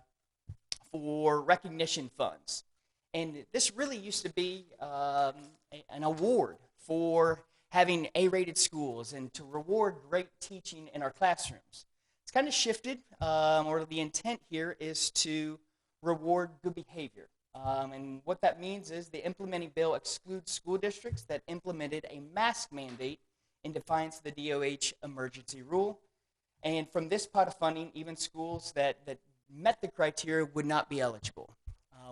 for recognition funds. And this really used to be an award for having A-rated schools and to reward great teaching in our classrooms. It's kind of shifted, or the intent here is to reward good behavior. And what that means is the implementing bill excludes school districts that implemented a mask mandate in defiance of the DOH emergency rule. And from this pot of funding, even schools that met the criteria would not be eligible.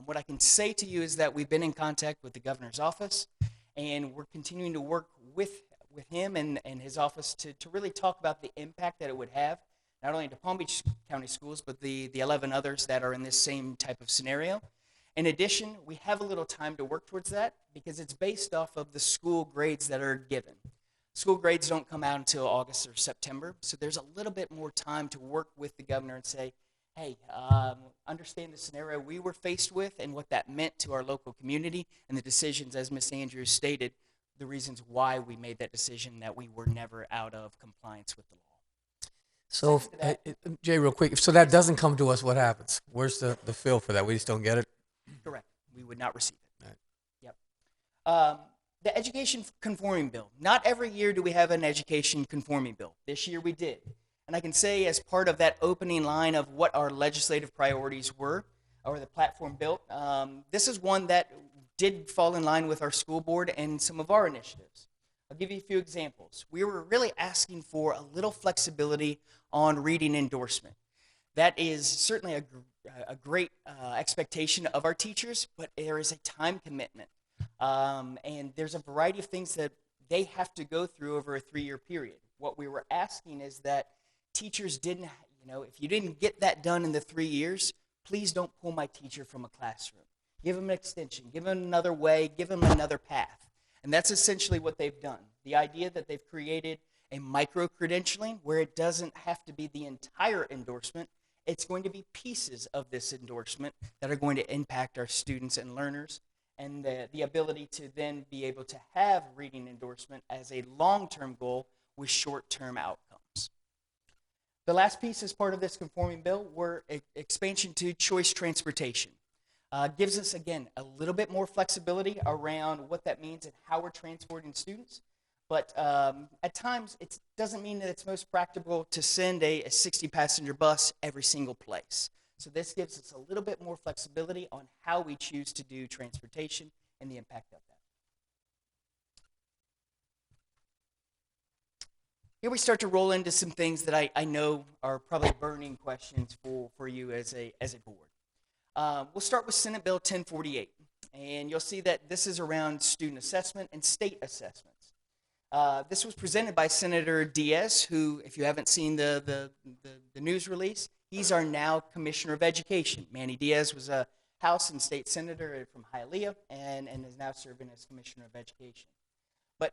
What I can say to you is that we've been in contact with the governor's office, and we're continuing to work with him and his office to really talk about the impact that it would have, not only to Palm Beach County schools, but the 11 others that are in this same type of scenario. In addition, we have a little time to work towards that because it's based off of the school grades that are given. School grades don't come out until August or September, so there's a little bit more time to work with the governor and say, hey, understand the scenario we were faced with and what that meant to our local community and the decisions, as Ms. Andrews stated, the reasons why we made that decision that we were never out of compliance with the law. So, Jay, real quick, so that doesn't come to us, what happens? Where's the fill for that? We just don't get it? Correct. We would not receive it. Right. Yep. The education conforming bill. Not every year do we have an education conforming bill. This year we did. And I can say as part of that opening line of what our legislative priorities were, or the platform built, this is one that did fall in line with our school board and some of our initiatives. I'll give you a few examples. We were really asking for a little flexibility on reading endorsement. That is certainly a great expectation of our teachers, but there is a time commitment. And there's a variety of things that they have to go through over a 3-year period. What we were asking is that teachers didn't, if you didn't get that done in the 3 years, please don't pull my teacher from a classroom. Give them an extension, give them another way, give them another path. And that's essentially what they've done. The idea that they've created a micro-credentialing where it doesn't have to be the entire endorsement, it's going to be pieces of this endorsement that are going to impact our students and learners, and the ability to then be able to have reading endorsement as a long-term goal with short-term outcomes. The last piece as part of this conforming bill were expansion to choice transportation. Gives us, again, a little bit more flexibility around what that means and how we're transporting students. But at times, it doesn't mean that it's most practical to send a 60-passenger bus every single place. So this gives us a little bit more flexibility on how we choose to do transportation and the impact of that. Here we start to roll into some things that I know are probably burning questions for you as a board. We'll start with Senate Bill 1048, and you'll see that this is around student assessment and state assessments. This was presented by Senator Diaz, who, if you haven't seen the news release, he's our now Commissioner of Education. Manny Diaz was a House and State Senator from Hialeah and is now serving as Commissioner of Education. But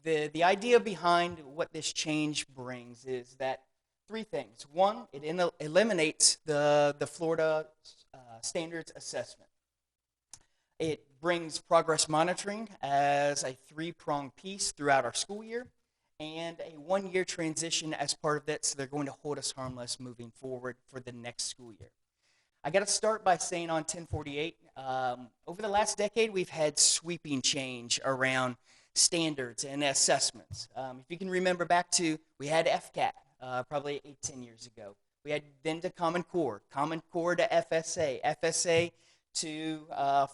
the idea behind what this change brings is that 3 things. One, it eliminates the Florida standards assessment. It brings progress monitoring as a 3-pronged piece throughout our school year, and a 1-year transition as part of that, so they're going to hold us harmless moving forward for the next school year. I got to start by saying on 1048, over the last decade, we've had sweeping change around standards and assessments. If you can remember back to, we had FCAT probably 8-10 years ago. We had then to Common Core to FSA, FSA to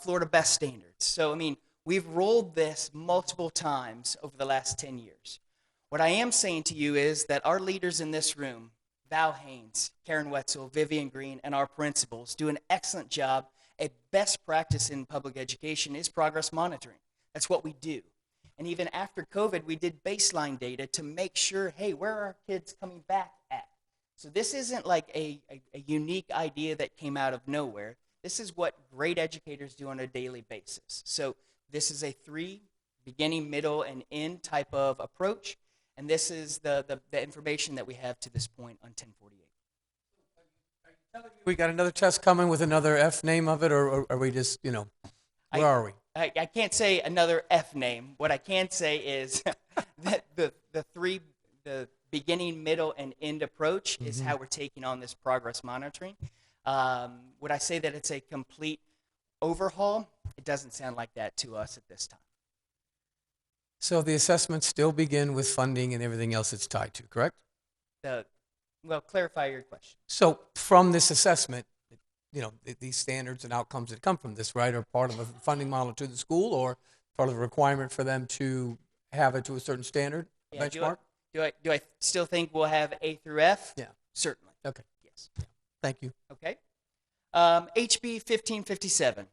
Florida Best Standards. So, I mean, we've rolled this multiple times over the last 10 years. What I am saying to you is that our leaders in this room, Val Haynes, Karen Wetzel, Vivian Green, and our principals do an excellent job. A best practice in public education is progress monitoring. That's what we do. And even after COVID, we did baseline data to make sure, hey, where are our kids coming back at? So this isn't like a unique idea that came out of nowhere. This is what great educators do on a daily basis. So this is a 3 beginning, middle, and end type of approach. And this is the information that we have to this point on 1048. We got another test coming with another F name of it, or are we just, where are we? I can't say another F name. What I can say is that the beginning, middle, and end approach is how we're taking on this progress monitoring. Would I say that it's a complete overhaul? It doesn't sound like that to us at this time. So the assessments still begin with funding and everything else it's tied to, correct? Well, clarify your question. So from this assessment, these standards and outcomes that come from this, right, are part of a funding model to the school, or part of the requirement for them to have it to a certain standard, benchmark? Do I still think we'll have A through F? Yeah. Certainly. Okay. Yes. Thank you. Okay. HB 1557.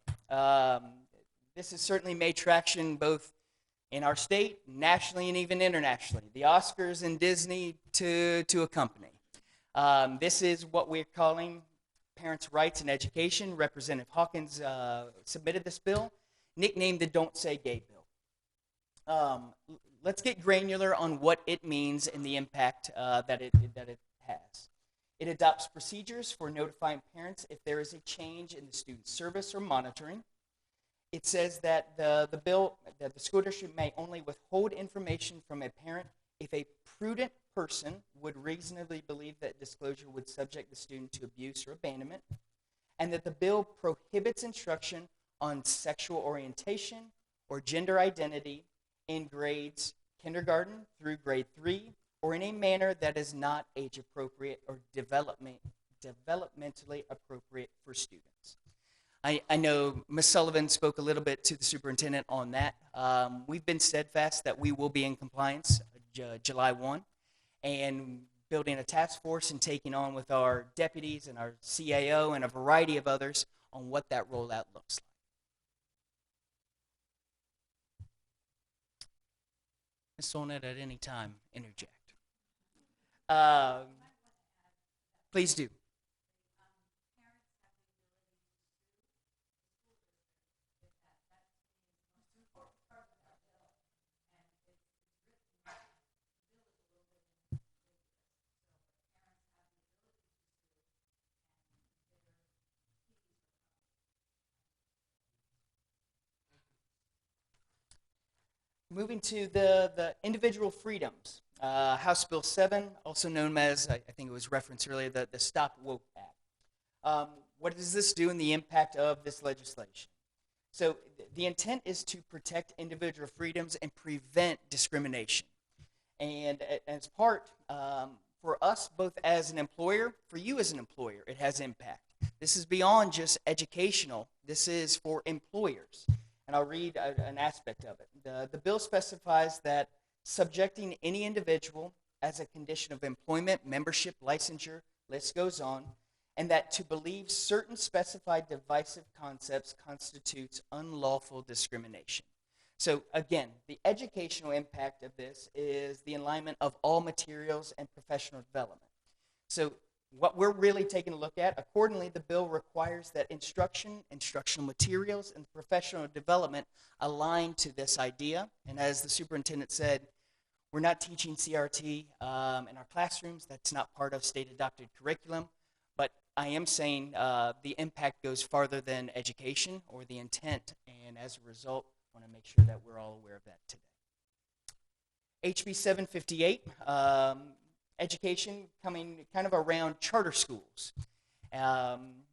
This has certainly made traction both in our state, nationally, and even internationally. The Oscars and Disney to accompany. This is what we're calling Parents' Rights in Education. Representative Hawkins submitted this bill, nicknamed the Don't Say Gay bill. Let's get granular on what it means and the impact that it has. It adopts procedures for notifying parents if there is a change in the student's service or monitoring. It says that the school district may only withhold information from a parent if a prudent person would reasonably believe that disclosure would subject the student to abuse or abandonment, and that the bill prohibits instruction on sexual orientation or gender identity in grades kindergarten through grade 3, or in a manner that is not age appropriate or developmentally appropriate for students. I know Ms. Sullivan spoke a little bit to the superintendent on that. We've been steadfast that we will be in compliance July 1, and building a task force and taking on with our deputies and our CAO and a variety of others on what that rollout looks like. Ms. Solnit, at any time, interject. Please do. Moving to the individual freedoms. House Bill 7, also known as, I think it was referenced earlier, the Stop Woke Act. What does this do and the impact of this legislation? So the intent is to protect individual freedoms and prevent discrimination. And as part, for us, both as an employer, for you as an employer, it has impact. This is beyond just educational. This is for employers. And I'll read an aspect of it. The bill specifies that subjecting any individual as a condition of employment, membership, licensure, list goes on, and that to believe certain specified divisive concepts constitutes unlawful discrimination. So again, the educational impact of this is the alignment of all materials and professional development. So what we're really taking a look at, accordingly, the bill requires that instructional materials, and professional development align to this idea. And as the superintendent said, we're not teaching CRT in our classrooms. That's not part of state-adopted curriculum. But I am saying the impact goes farther than education or the intent. And as a result, I want to make sure that we're all aware of that today. HB 758. Education coming kind of around charter schools.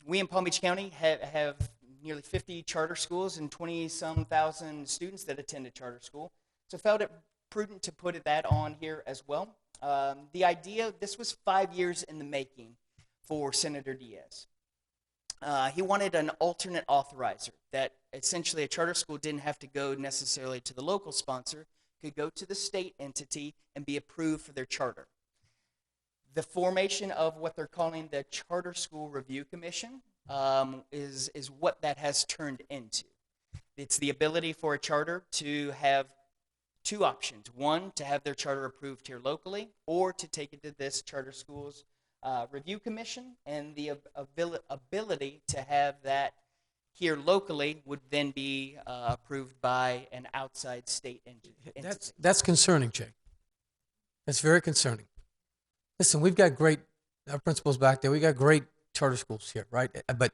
We in Palm Beach County have nearly 50 charter schools and 20-some thousand students that attend a charter school. So felt it prudent to put that on here as well. The idea, this was 5 years in the making for Senator Diaz. He wanted an alternate authorizer, that essentially a charter school didn't have to go necessarily to the local sponsor, could go to the state entity and be approved for their charter. The formation of what they're calling the Charter School Review Commission is what that has turned into. It's the ability for a charter to have two options. One, to have their charter approved here locally, or to take it to this Charter Schools Review Commission, and the ability to have that here locally would then be approved by an outside state entity. That's concerning, Jay. That's very concerning. Listen, we've got great principals back there. We got great charter schools here, right? But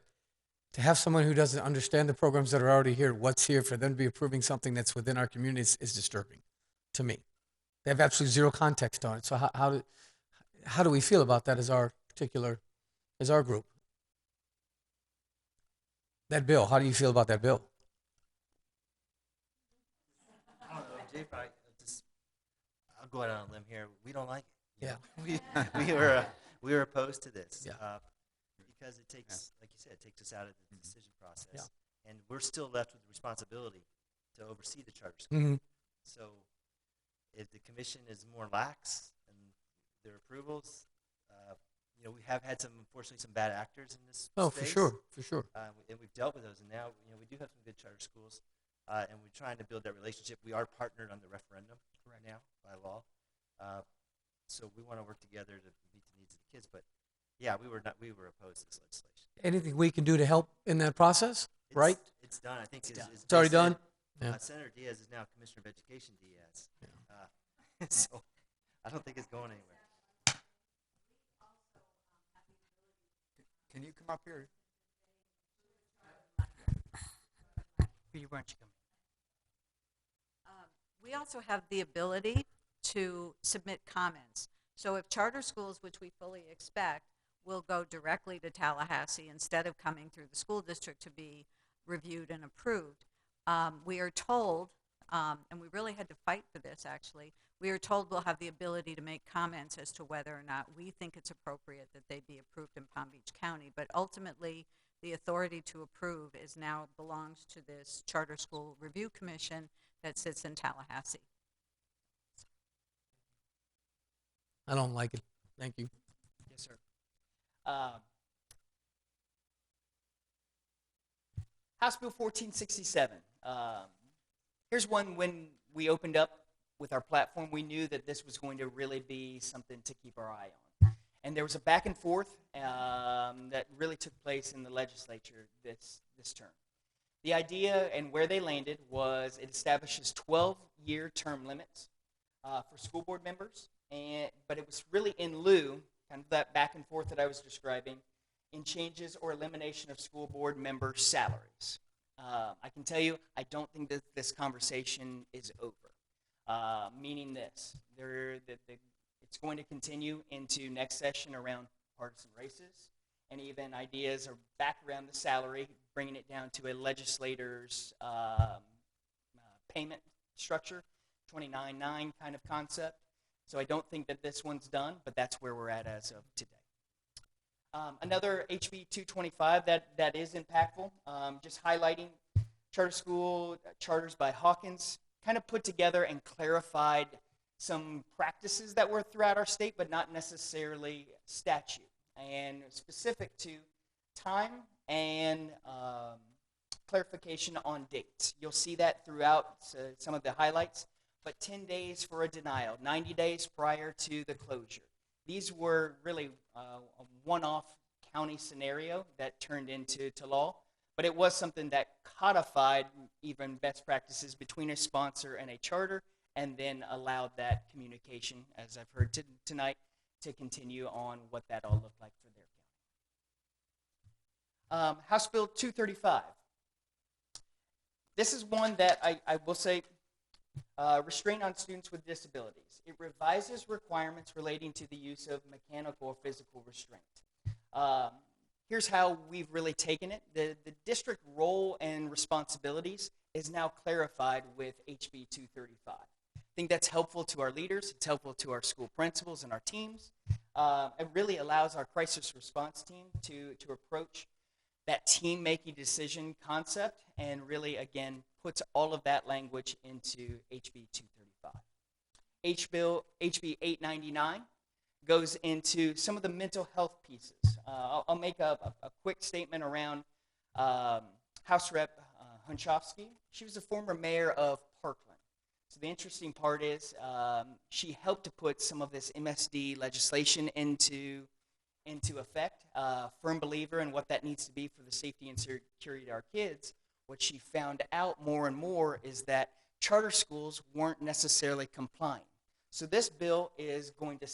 to have someone who doesn't understand the programs that are already here, what's here, for them to be approving something that's within our communities is disturbing to me. They have absolutely zero context on it. So how do we feel about that as our group? That bill, how do you feel about that bill? I don't know, Jay, I'll go out on a limb here. We don't like it. Yeah. We were opposed to this. Yeah. Because it takes, like you said, it takes us out of the decision process. Yeah. And we're still left with the responsibility to oversee the charter school. Mm-hmm. So if the commission is more lax in their approvals, we have had unfortunately, some bad actors in this space. For sure. And we've dealt with those. And now, we do have some good charter schools. And we're trying to build that relationship. We are partnered on the referendum right now by law. So we want to work together to meet the needs of the kids. But yeah, we were opposed to this legislation. Anything we can do to help in that process, right? It's done. I think it's already done. Yeah. Senator Diaz is now Commissioner of Education Diaz. Yeah. So I don't think it's going anywhere. Can you come up here? Why aren't you coming? We also have the ability to submit comments. So if charter schools, which we fully expect, will go directly to Tallahassee instead of coming through the school district to be reviewed and approved, we are told, and we really had to fight for this actually, we are told we'll have the ability to make comments as to whether or not we think it's appropriate that they be approved in Palm Beach County. But ultimately, the authority to approve now belongs to this Charter School Review Commission that sits in Tallahassee. I don't like it. Thank you. Yes, sir. Um, House Bill 1467. Here's one when we opened up with our platform, we knew that this was going to really be something to keep our eye on. And there was a back and forth that really took place in the legislature this term. The idea and where they landed was it establishes 12-year term limits for school board members, but it was really in lieu, kind of that back and forth that I was describing, in changes or elimination of school board member salaries. I can tell you, I don't think that this conversation is over, meaning this. It's going to continue into next session around partisan races, and even ideas are back around the salary, bringing it down to a legislator's payment structure, 29-9 kind of concept. So I don't think that this one's done, but that's where we're at as of today. Another HB 225 that is impactful, just highlighting charter school charters by Hawkins, kind of put together and clarified some practices that were throughout our state, but not necessarily statute, and specific to time and clarification on dates. You'll see that throughout some of the highlights, but 10 days for a denial, 90 days prior to the closure. These were really a one-off county scenario that turned into law, but it was something that codified even best practices between a sponsor and a charter, and then allowed that communication, as I've heard tonight, to continue on what that all looked like for their county. House Bill 235. This is one that I will say, restraint on students with disabilities. It revises requirements relating to the use of mechanical or physical restraint. Here's how we've really taken it. The district role and responsibilities is now clarified with HB 235. I think that's helpful to our leaders. It's helpful to our school principals and our teams. It really allows our crisis response team to approach that team-making decision concept, and really, again, puts all of that language into HB 235. HB 899 goes into some of the mental health pieces. I'll make a quick statement around House Rep Hunchofsky. She was a former mayor of Parkland. So the interesting part is she helped to put some of this MSD legislation into effect. Firm believer in what that needs to be for the safety and security of our kids. What she found out more and more is that charter schools weren't necessarily complying. So this bill is going to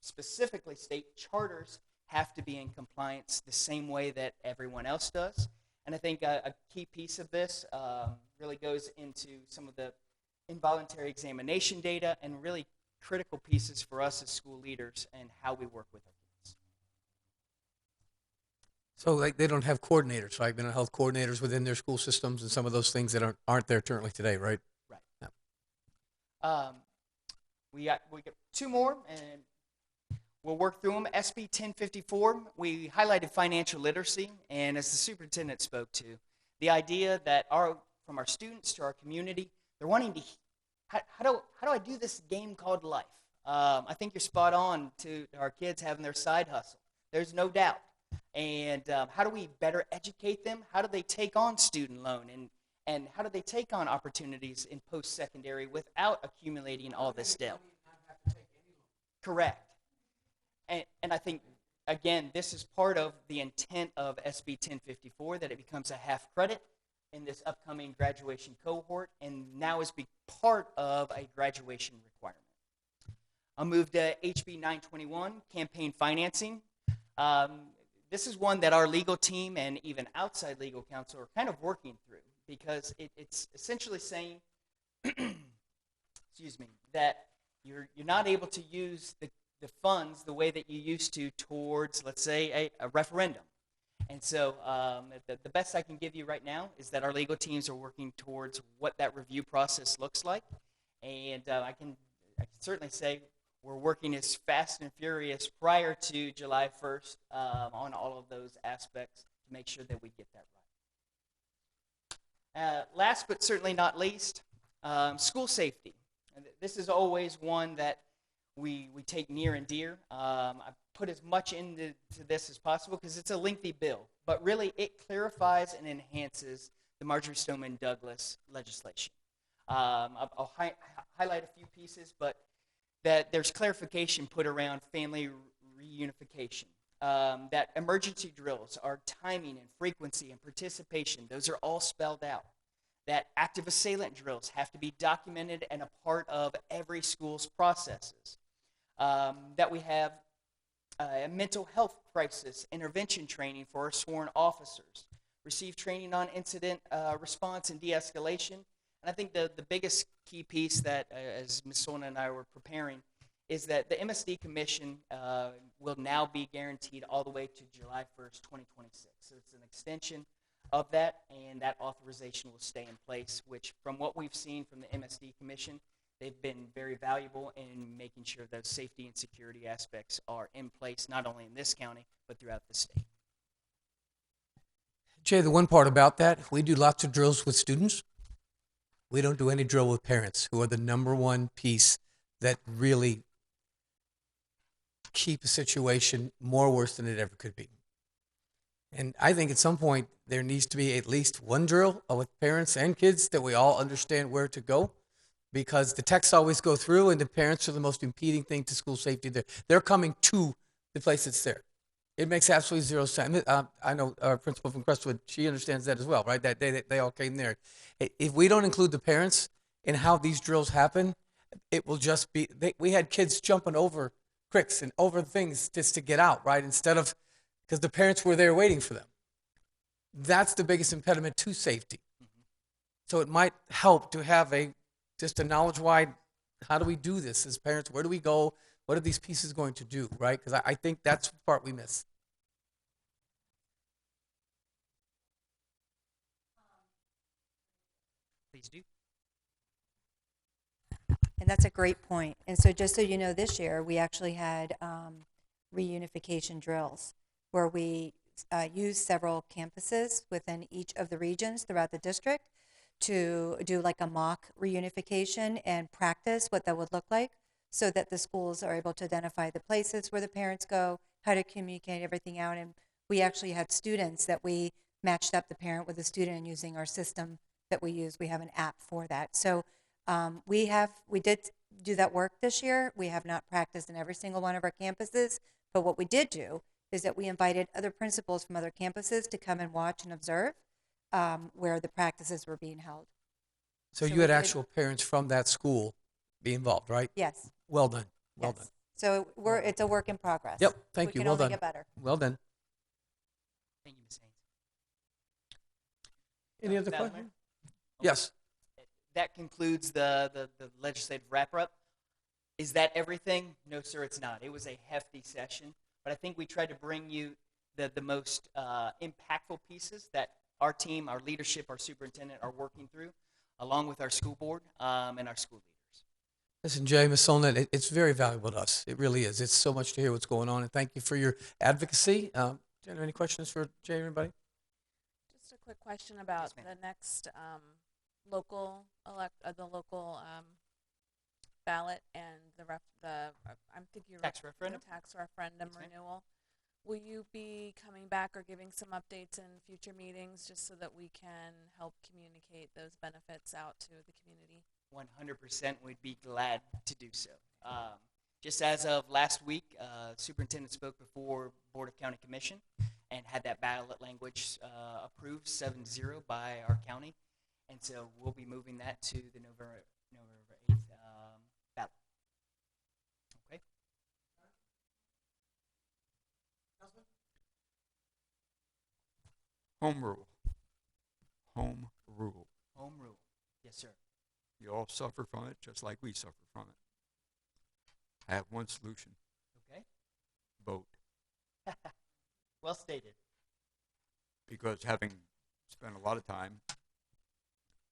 specifically state charters have to be in compliance the same way that everyone else does. And I think a key piece of this really goes into some of the involuntary examination data and really critical pieces for us as school leaders and how we work with our kids. So like they don't have coordinators, right? Mental health coordinators within their school systems and some of those things that aren't there currently today, right? Right. Yeah. We got two more, and we'll work through them. SB 1054, we highlighted financial literacy, and as the superintendent spoke to, the idea that from our students to our community, they're wanting to, how do I do this game called life? I think you're spot on to our kids having their side hustle. There's no doubt. And how do we better educate them? How do they take on student loan? And how do they take on opportunities in post-secondary without accumulating all this debt? Correct. And I think, again, this is part of the intent of SB 1054, that it becomes a half credit in this upcoming graduation cohort, and now is part of a graduation requirement. I'll move to HB 921, campaign financing. This is one that our legal team and even outside legal counsel are kind of working through, because it's essentially saying, excuse me, that you're not able to use the funds the way that you used to towards, let's say, a referendum. And so the best I can give you right now is that our legal teams are working towards what that review process looks like. And I can certainly say we're working as fast and furious prior to July 1st on all of those aspects to make sure that we get that right. Last but certainly not least, school safety. And this is always one that we take near and dear. I put as much into this as possible because it's a lengthy bill, but really it clarifies and enhances the Marjorie Stoneman Douglas legislation. I'll highlight a few pieces, but that there's clarification put around family reunification. That emergency drills, our timing and frequency and participation, those are all spelled out. That active assailant drills have to be documented and a part of every school's processes. That we have a mental health crisis intervention training for our sworn officers, receive training on incident response and de-escalation. And I think the biggest key piece that, as Ms. Solna and I were preparing, is that the MSD Commission will now be guaranteed all the way to July 1st, 2026. So it's an extension of that, and that authorization will stay in place, which from what we've seen from the MSD Commission, they've been very valuable in making sure those safety and security aspects are in place, not only in this county, but throughout the state. Jay, the one part about that, we do lots of drills with students. We don't do any drill with parents, who are the number one piece that really keep a situation more worse than it ever could be. And I think at some point there needs to be at least one drill with parents and kids that we all understand where to go, because the texts always go through and the parents are the most impeding thing to school safety. They're coming to the place that's there. It makes absolutely zero sense. I know our principal from Crestwood, she understands that as well, right? That they all came there. If we don't include the parents in how these drills happen, it will just be, we had kids jumping over cricks and over things just to get out, right? Instead of, because the parents were there waiting for them. That's the biggest impediment to safety. So it might help to have just a knowledge-wide, how do we do this as parents? Where do we go? What are these pieces going to do, right? Because I think that's the part we miss. Please do. And that's a great point. And so just so you know, this year we actually had reunification drills where we used several campuses within each of the regions throughout the district to do like a mock reunification and practice what that would look like, so that the schools are able to identify the places where the parents go, how to communicate everything out. And we actually had students that we matched up the parent with the student, and using our system that we use, we have an app for that. So we did do that work this year. We have not practiced in every single one of our campuses, but what we did do is that we invited other principals from other campuses to come and watch and observe where the practices were being held. So you had actual parents from that school be involved, right? Yes. Well done. Well Yes. done. So it's a work in progress. Yep. Thank you. We can Well only done. get better. Well done. Thank you, Ms. Haynes. Any other Madam questions? Mayor? Yes. That concludes the legislative wrap-up. Is that everything? No, sir, it's not. It was a hefty session, but I think we tried to bring you the most impactful pieces that our team, our leadership, our superintendent are working through, along with our school board and our school leaders. Listen, Jay, Ms. Solnit, it's very valuable to us. It really is. It's so much to hear what's going on, and thank you for your advocacy. Do you have any questions for Jay or anybody? Just a quick question about Yes, the next local ballot and I'm thinking Tax referendum? the tax referendum Yes, ma'am. renewal. Will you be coming back or giving some updates in future meetings just so that we can help communicate those benefits out to the community? 100% we'd be glad to do so. Just as of last week, superintendent spoke before Board of County Commission and had that ballot language approved 7-0 by our county. And so we'll be moving that to the November 8th ballot. Okay. Home rule. Home rule. Home rule. Yes, sir. You all suffer from it just like we suffer from it. I have one solution. Okay. Vote. Well stated. Because having spent a lot of time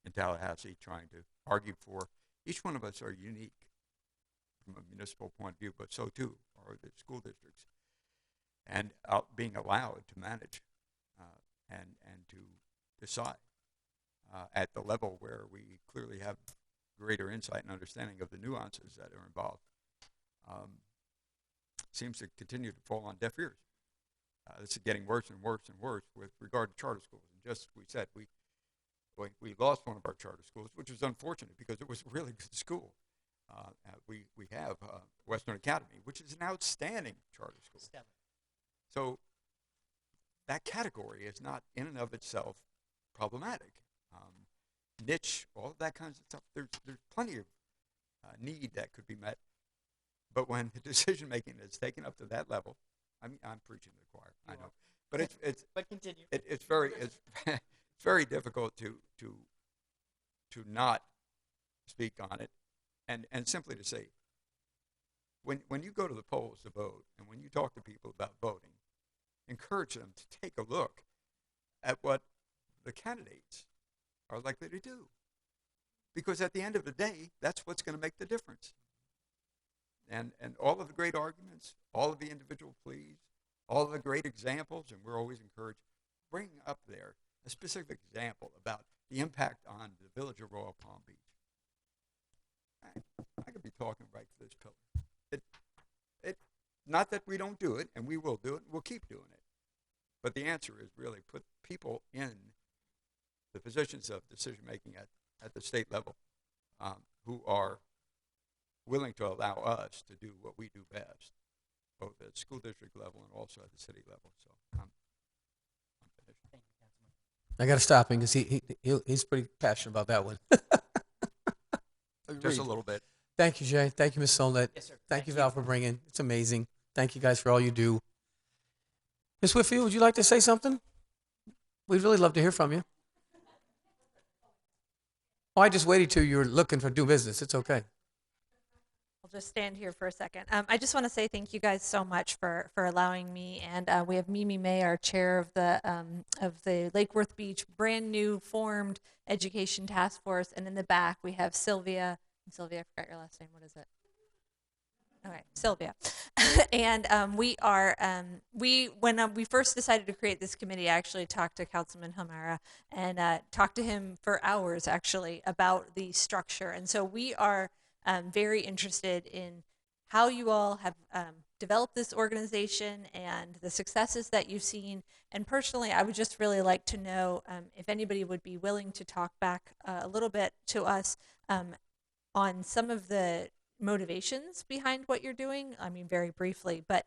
in Tallahassee trying to argue for, each one of us are unique from a municipal point of view, but so too are the school districts. And being allowed to manage and to decide at the level where we clearly have greater insight and understanding of the nuances that are involved. seems to continue to fall on deaf ears. This is getting worse and worse and worse with regard to charter schools. And just as we said, we lost one of our charter schools, which was unfortunate because it was a really good school. We have Western Academy, which is an outstanding charter school. So that category is not in and of itself problematic. Niche, all of that kinds of stuff, there's plenty of need that could be met. But when the decision making is taken up to that level, I mean, I'm preaching to the choir, I know, but it's But continue. it's very it's very difficult to not speak on it, and simply to say, when you go to the polls to vote, and when you talk to people about voting, encourage them to take a look at what the candidates are likely to do. Because at the end of the day, that's what's going to make the difference. And all of the great arguments, all of the individual pleas, all of the great examples, and we're always encouraged, bring up there a specific example about the impact on the village of Royal Palm Beach. I could be talking right to this pillar. Not that we don't do it, and we will do it, and we'll keep doing it. But the answer is really put people in the positions of decision making at the state level who are willing to allow us to do what we do best, both at school district level and also at the city level. So I'm finished. I got to stop him because he's pretty passionate about that one. Just a little bit. Thank you, Jay. Thank you, Ms. Solnit. Yes, sir. Thank you, Val, for bringing. It's amazing. Thank you guys for all you do. Ms. Whitfield, would you like to say something? We'd really love to hear from you. Oh, I just waited till you were looking for do business. It's okay. I'll just stand here for a second. I just want to say thank you guys so much for allowing me. And we have Mimi May, our chair of the Lake Worth Beach brand new formed education task force. And in the back, we have Sylvia. Sylvia, I forgot your last name. What is it? Okay, Sylvia. And when we first decided to create this committee, I actually talked to Councilman Hamara and talked to him for hours actually about the structure. And so we are very interested in how you all have developed this organization and the successes that you've seen. And personally, I would just really like to know if anybody would be willing to talk back a little bit to us on some of the motivations behind what you're doing. I mean, very briefly, but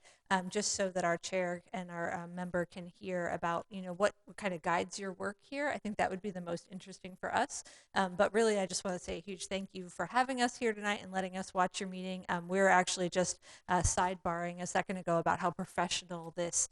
just so that our chair and our member can hear about, what kind of guides your work here. I think that would be the most interesting for us. But really, I just want to say a huge thank you for having us here tonight and letting us watch your meeting. We were actually just sidebarring a second ago about how professional this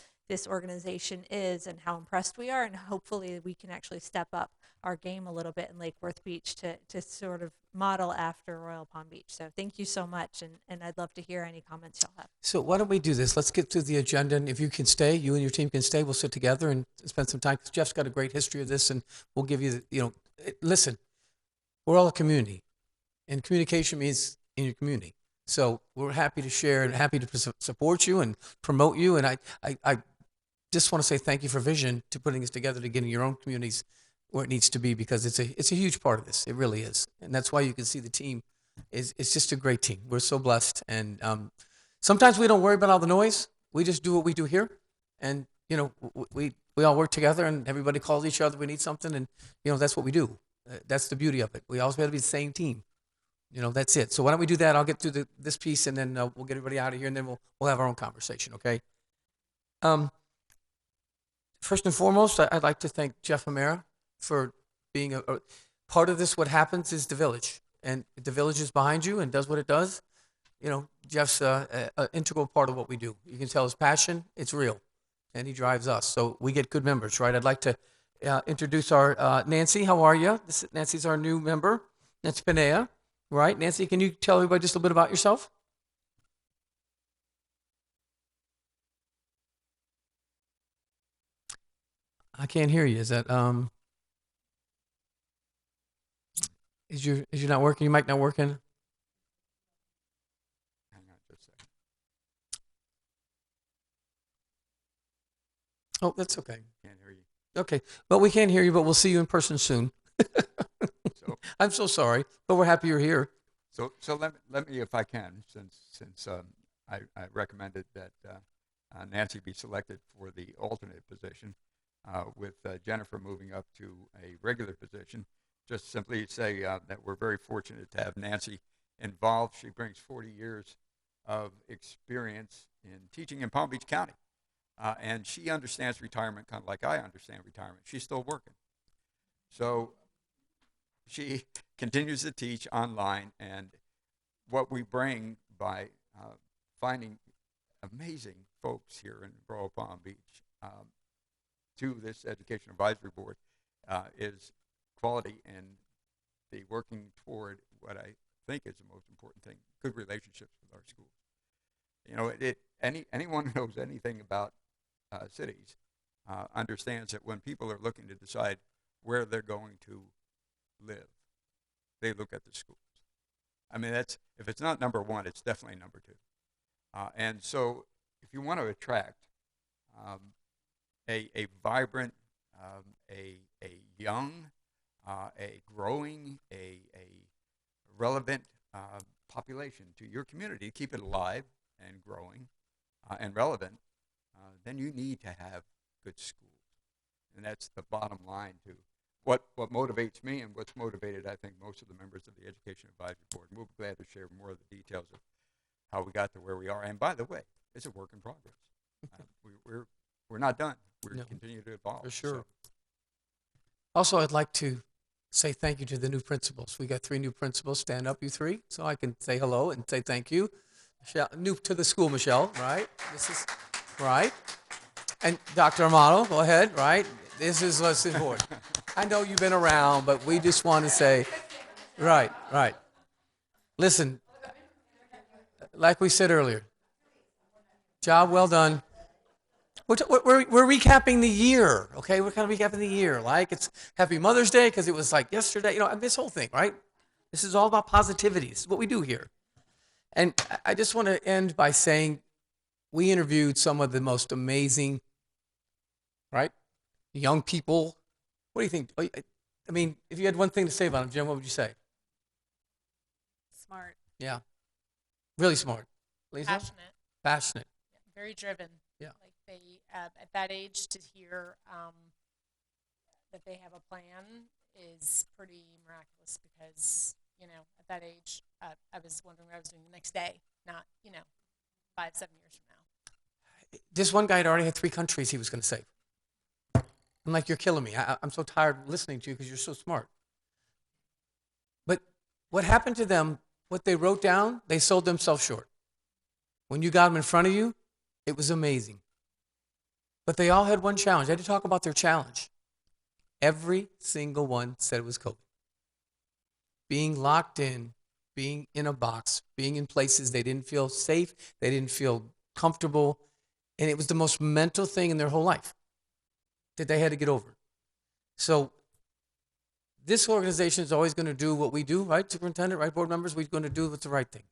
organization is and how impressed we are, and hopefully we can actually step up our game a little bit in Lake Worth Beach to sort of model after Royal Palm Beach. So thank you so much, and I'd love to hear any comments y'all have. So why don't we do this? Let's get through the agenda, and if you can stay, you and your team can stay, we'll sit together and spend some time, because Jeff's got a great history of this, and we'll give you, listen, we're all a community, and communication means in your community. So we're happy to share and happy to support you and promote you, and I just want to say thank you for vision to putting this together, to getting your own communities where it needs to be, because it's a huge part of this. It really is. And that's why you can see the team it's just a great team. We're so blessed. And sometimes we don't worry about all the noise. We just do what we do here. And, we all work together, and everybody calls each other. We need something. And, that's what we do. That's the beauty of it. We always have to be the same team. That's it. So why don't we do that? I'll get through this piece, and then we'll get everybody out of here, and then we'll have our own conversation. Okay. First and foremost, I'd like to thank Jeff Hamara for being a part of this. What happens is the village, and the village is behind you and does what it does. Jeff's an integral part of what we do. You can tell his passion, it's real, and he drives us. So we get good members, right? I'd like to introduce our Nancy. How are you? Nancy's our new member. That's Pinea, right? Nancy, can you tell everybody just a little bit about yourself? I can't hear you. Is that is your not working? Your mic not working? Hang on just a second. Oh, that's okay. Can't hear you. Okay, well, we can't hear you, but we'll see you in person soon. So I'm so sorry, but we're happy you're here. let me, if I can, since I recommended that Nancy be selected for the alternate position, with Jennifer moving up to a regular position. Just simply say that we're very fortunate to have Nancy involved. She brings 40 years of experience in teaching in Palm Beach County. And she understands retirement kind of like I understand retirement. She's still working. So she continues to teach online, and what we bring by finding amazing folks here in Royal Palm Beach to this Education Advisory Board is quality and the working toward what I think is the most important thing, good relationships with our schools. You know, anyone who knows anything about cities understands that when people are looking to decide where they're going to live, they look at the schools. I mean, if it's not number one, it's definitely number two. And so if you want to attract a vibrant, a young, a growing, a relevant population to your community, keep it alive and growing and relevant, then you need to have good schools. And that's the bottom line to what motivates me and what's motivated, I think, most of the members of the Education Advisory Board. And we'll be glad to share more of the details of how we got to where we are. And by the way, it's a work in progress. We're not done. We're continuing to evolve. For sure. So. Also, I'd like to say thank you to the new principals. We got 3 new principals. Stand up, you 3, so I can say hello and say thank you. Michelle, new to the school, Michelle, right? This is right. And Dr. Amato, go ahead, right? This is what's important. I know you've been around, but we just want to say, right. Listen, like we said earlier, job well done. We're recapping the year, okay? We're kind of recapping the year. Like, it's Happy Mother's Day because it was like yesterday, you know, and this whole thing, right? This is all about positivity. This is what we do here. And I just want to end by saying we interviewed some of the most amazing, right, young people. What do you think? I mean, if you had one thing to say about them, Jim, what would you say? Smart. Yeah. Really smart. Lisa? Passionate. Very driven. Yeah. Like they, at that age, to hear that they have a plan is pretty miraculous because, you know, at that age, I was wondering what I was doing the next day, not, 5, 7 years from now. This one guy had already had 3 countries he was going to save. I'm like, you're killing me. I'm so tired listening to you because you're so smart. But what happened to them, what they wrote down, they sold themselves short. When you got them in front of you, it was amazing. But they all had one challenge. I had to talk about their challenge. Every single one said it was COVID. Being locked in, being in a box, being in places they didn't feel safe, they didn't feel comfortable, and it was the most mental thing in their whole life that they had to get over. So this organization is always going to do what we do, right, Superintendent, right, board members? We're going to do what's the right thing.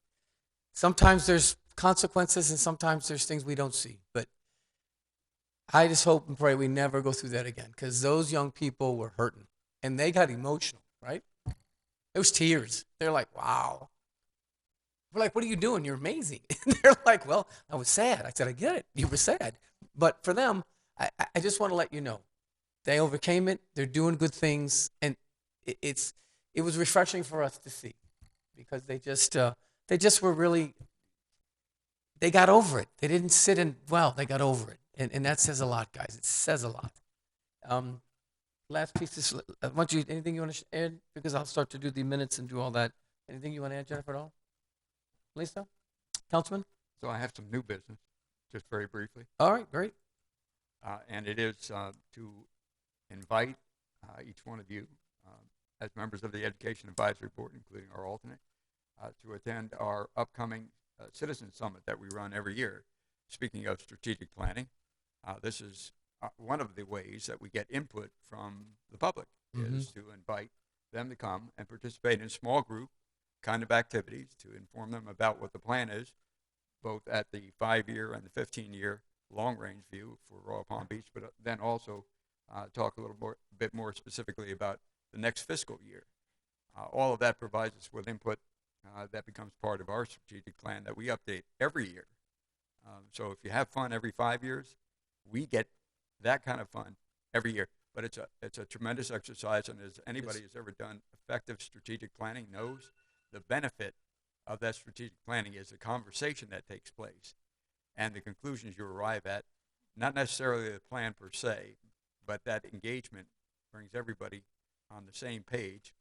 Sometimes there's consequences and sometimes there's things we don't see. But I just hope and pray we never go through that again because those young people were hurting and they got emotional, right? It was tears. They're like, wow. We're like, what are you doing? You're amazing. And they're like, well, I was sad. I said, I get it. You were sad. But for them, I just want to let you know, they overcame it. They're doing good things. And it was refreshing for us to see because they just were really, they got over it. They didn't sit and dwell. They got over it. And that says a lot, guys. It says a lot. Last piece is, anything you want to add? Because I'll start to do the minutes and do all that. Anything you want to add, Jennifer, at all? Lisa? Councilman? So I have some new business, just very briefly. All right, great. And it is to invite each one of you as members of the Education Advisory Board, including our alternate, to attend our upcoming Citizen Summit that we run every year. Speaking of strategic planning, this is one of the ways that we get input from the public is to invite them to come and participate in small group kind of activities to inform them about what the plan is, both at the 5-year and the 15-year long-range view for Royal Palm Beach, but then also talk a bit more specifically about the next fiscal year. All of that provides us with input that becomes part of our strategic plan that we update every year So if you have fun every 5 years, we get that kind of fun every year. But it's a tremendous exercise, and as anybody who's ever done effective strategic planning knows, the benefit of that strategic planning is the conversation that takes place and the conclusions you arrive at, not necessarily the plan per se, but that engagement brings everybody on the same page,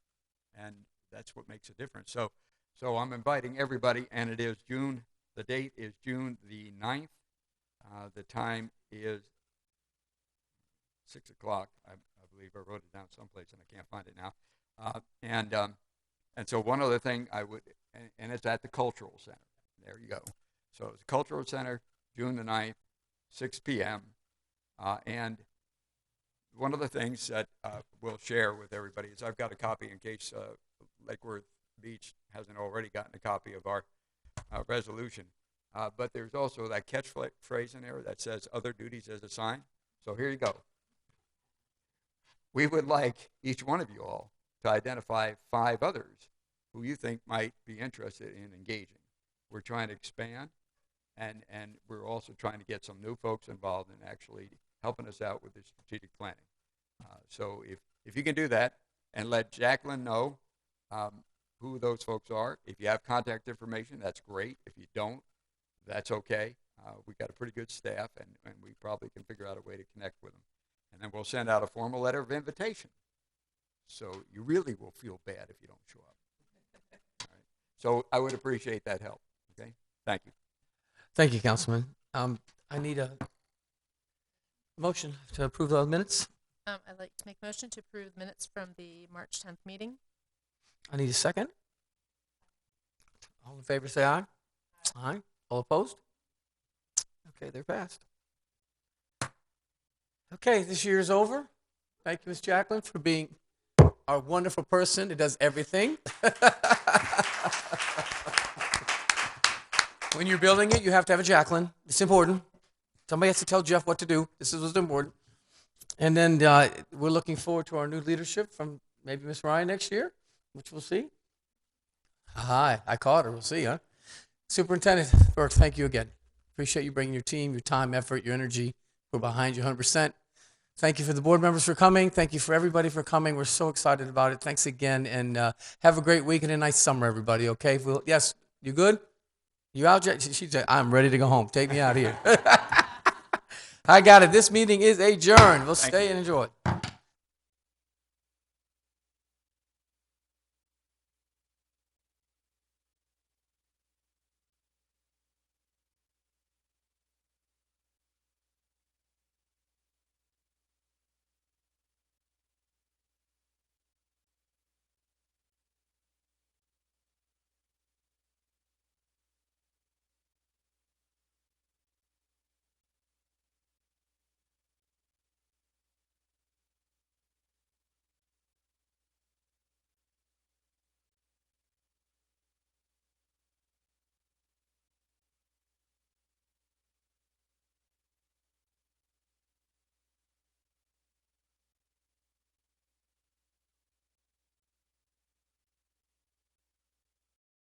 and that's what makes a difference. So I'm inviting everybody, and it is June, the date is June the 9th. The time is 6 o'clock. I believe I wrote it down someplace, and I can't find it now. And so one other thing I would, and it's at the Cultural Center. There you go. So it's the Cultural Center, June the 9th, 6 p.m. And one of the things that we'll share with everybody is I've got a copy in case Lake Worth Beach hasn't already gotten a copy of our resolution. But there's also that catchphrase in there that says other duties as assigned. So here you go. We would like each one of you all to identify 5 others who you think might be interested in engaging. We're trying to expand, and we're also trying to get some new folks involved in actually helping us out with the strategic planning. So if you can do that and let Jacqueline know who those folks are. If you have contact information, that's great. If you don't, that's okay. We've got a pretty good staff, and we probably can figure out a way to connect with them. And then we'll send out a formal letter of invitation. So you really will feel bad if you don't show up. All right. So I would appreciate that help. Okay? Thank you. Thank you, Councilman. I need a motion to approve those minutes. I'd like to make a motion to approve minutes from the March 10th meeting. I need a second. All in favor, say aye. Aye. All opposed? Okay, they're passed. Okay, this year is over. Thank you, Ms. Jacqueline, for being our wonderful person that does everything. When you're building it, you have to have a Jacqueline. It's important. Somebody has to tell Jeff what to do. This is what's important. And then we're looking forward to our new leadership from maybe Ms. Ryan next year, which we'll see. Hi, I caught her. We'll see, huh? Superintendent Burke, thank you again. Appreciate you bringing your team, your time, effort, your energy. We're behind you 100%. Thank you for the board members for coming. Thank you for everybody for coming. We're so excited about it. Thanks again, and have a great week and a nice summer, everybody, okay? Yes, you good? You out, Jack? She said, I'm ready to go home. Take me out of here. I got it. This meeting is adjourned. We'll stay and enjoy it.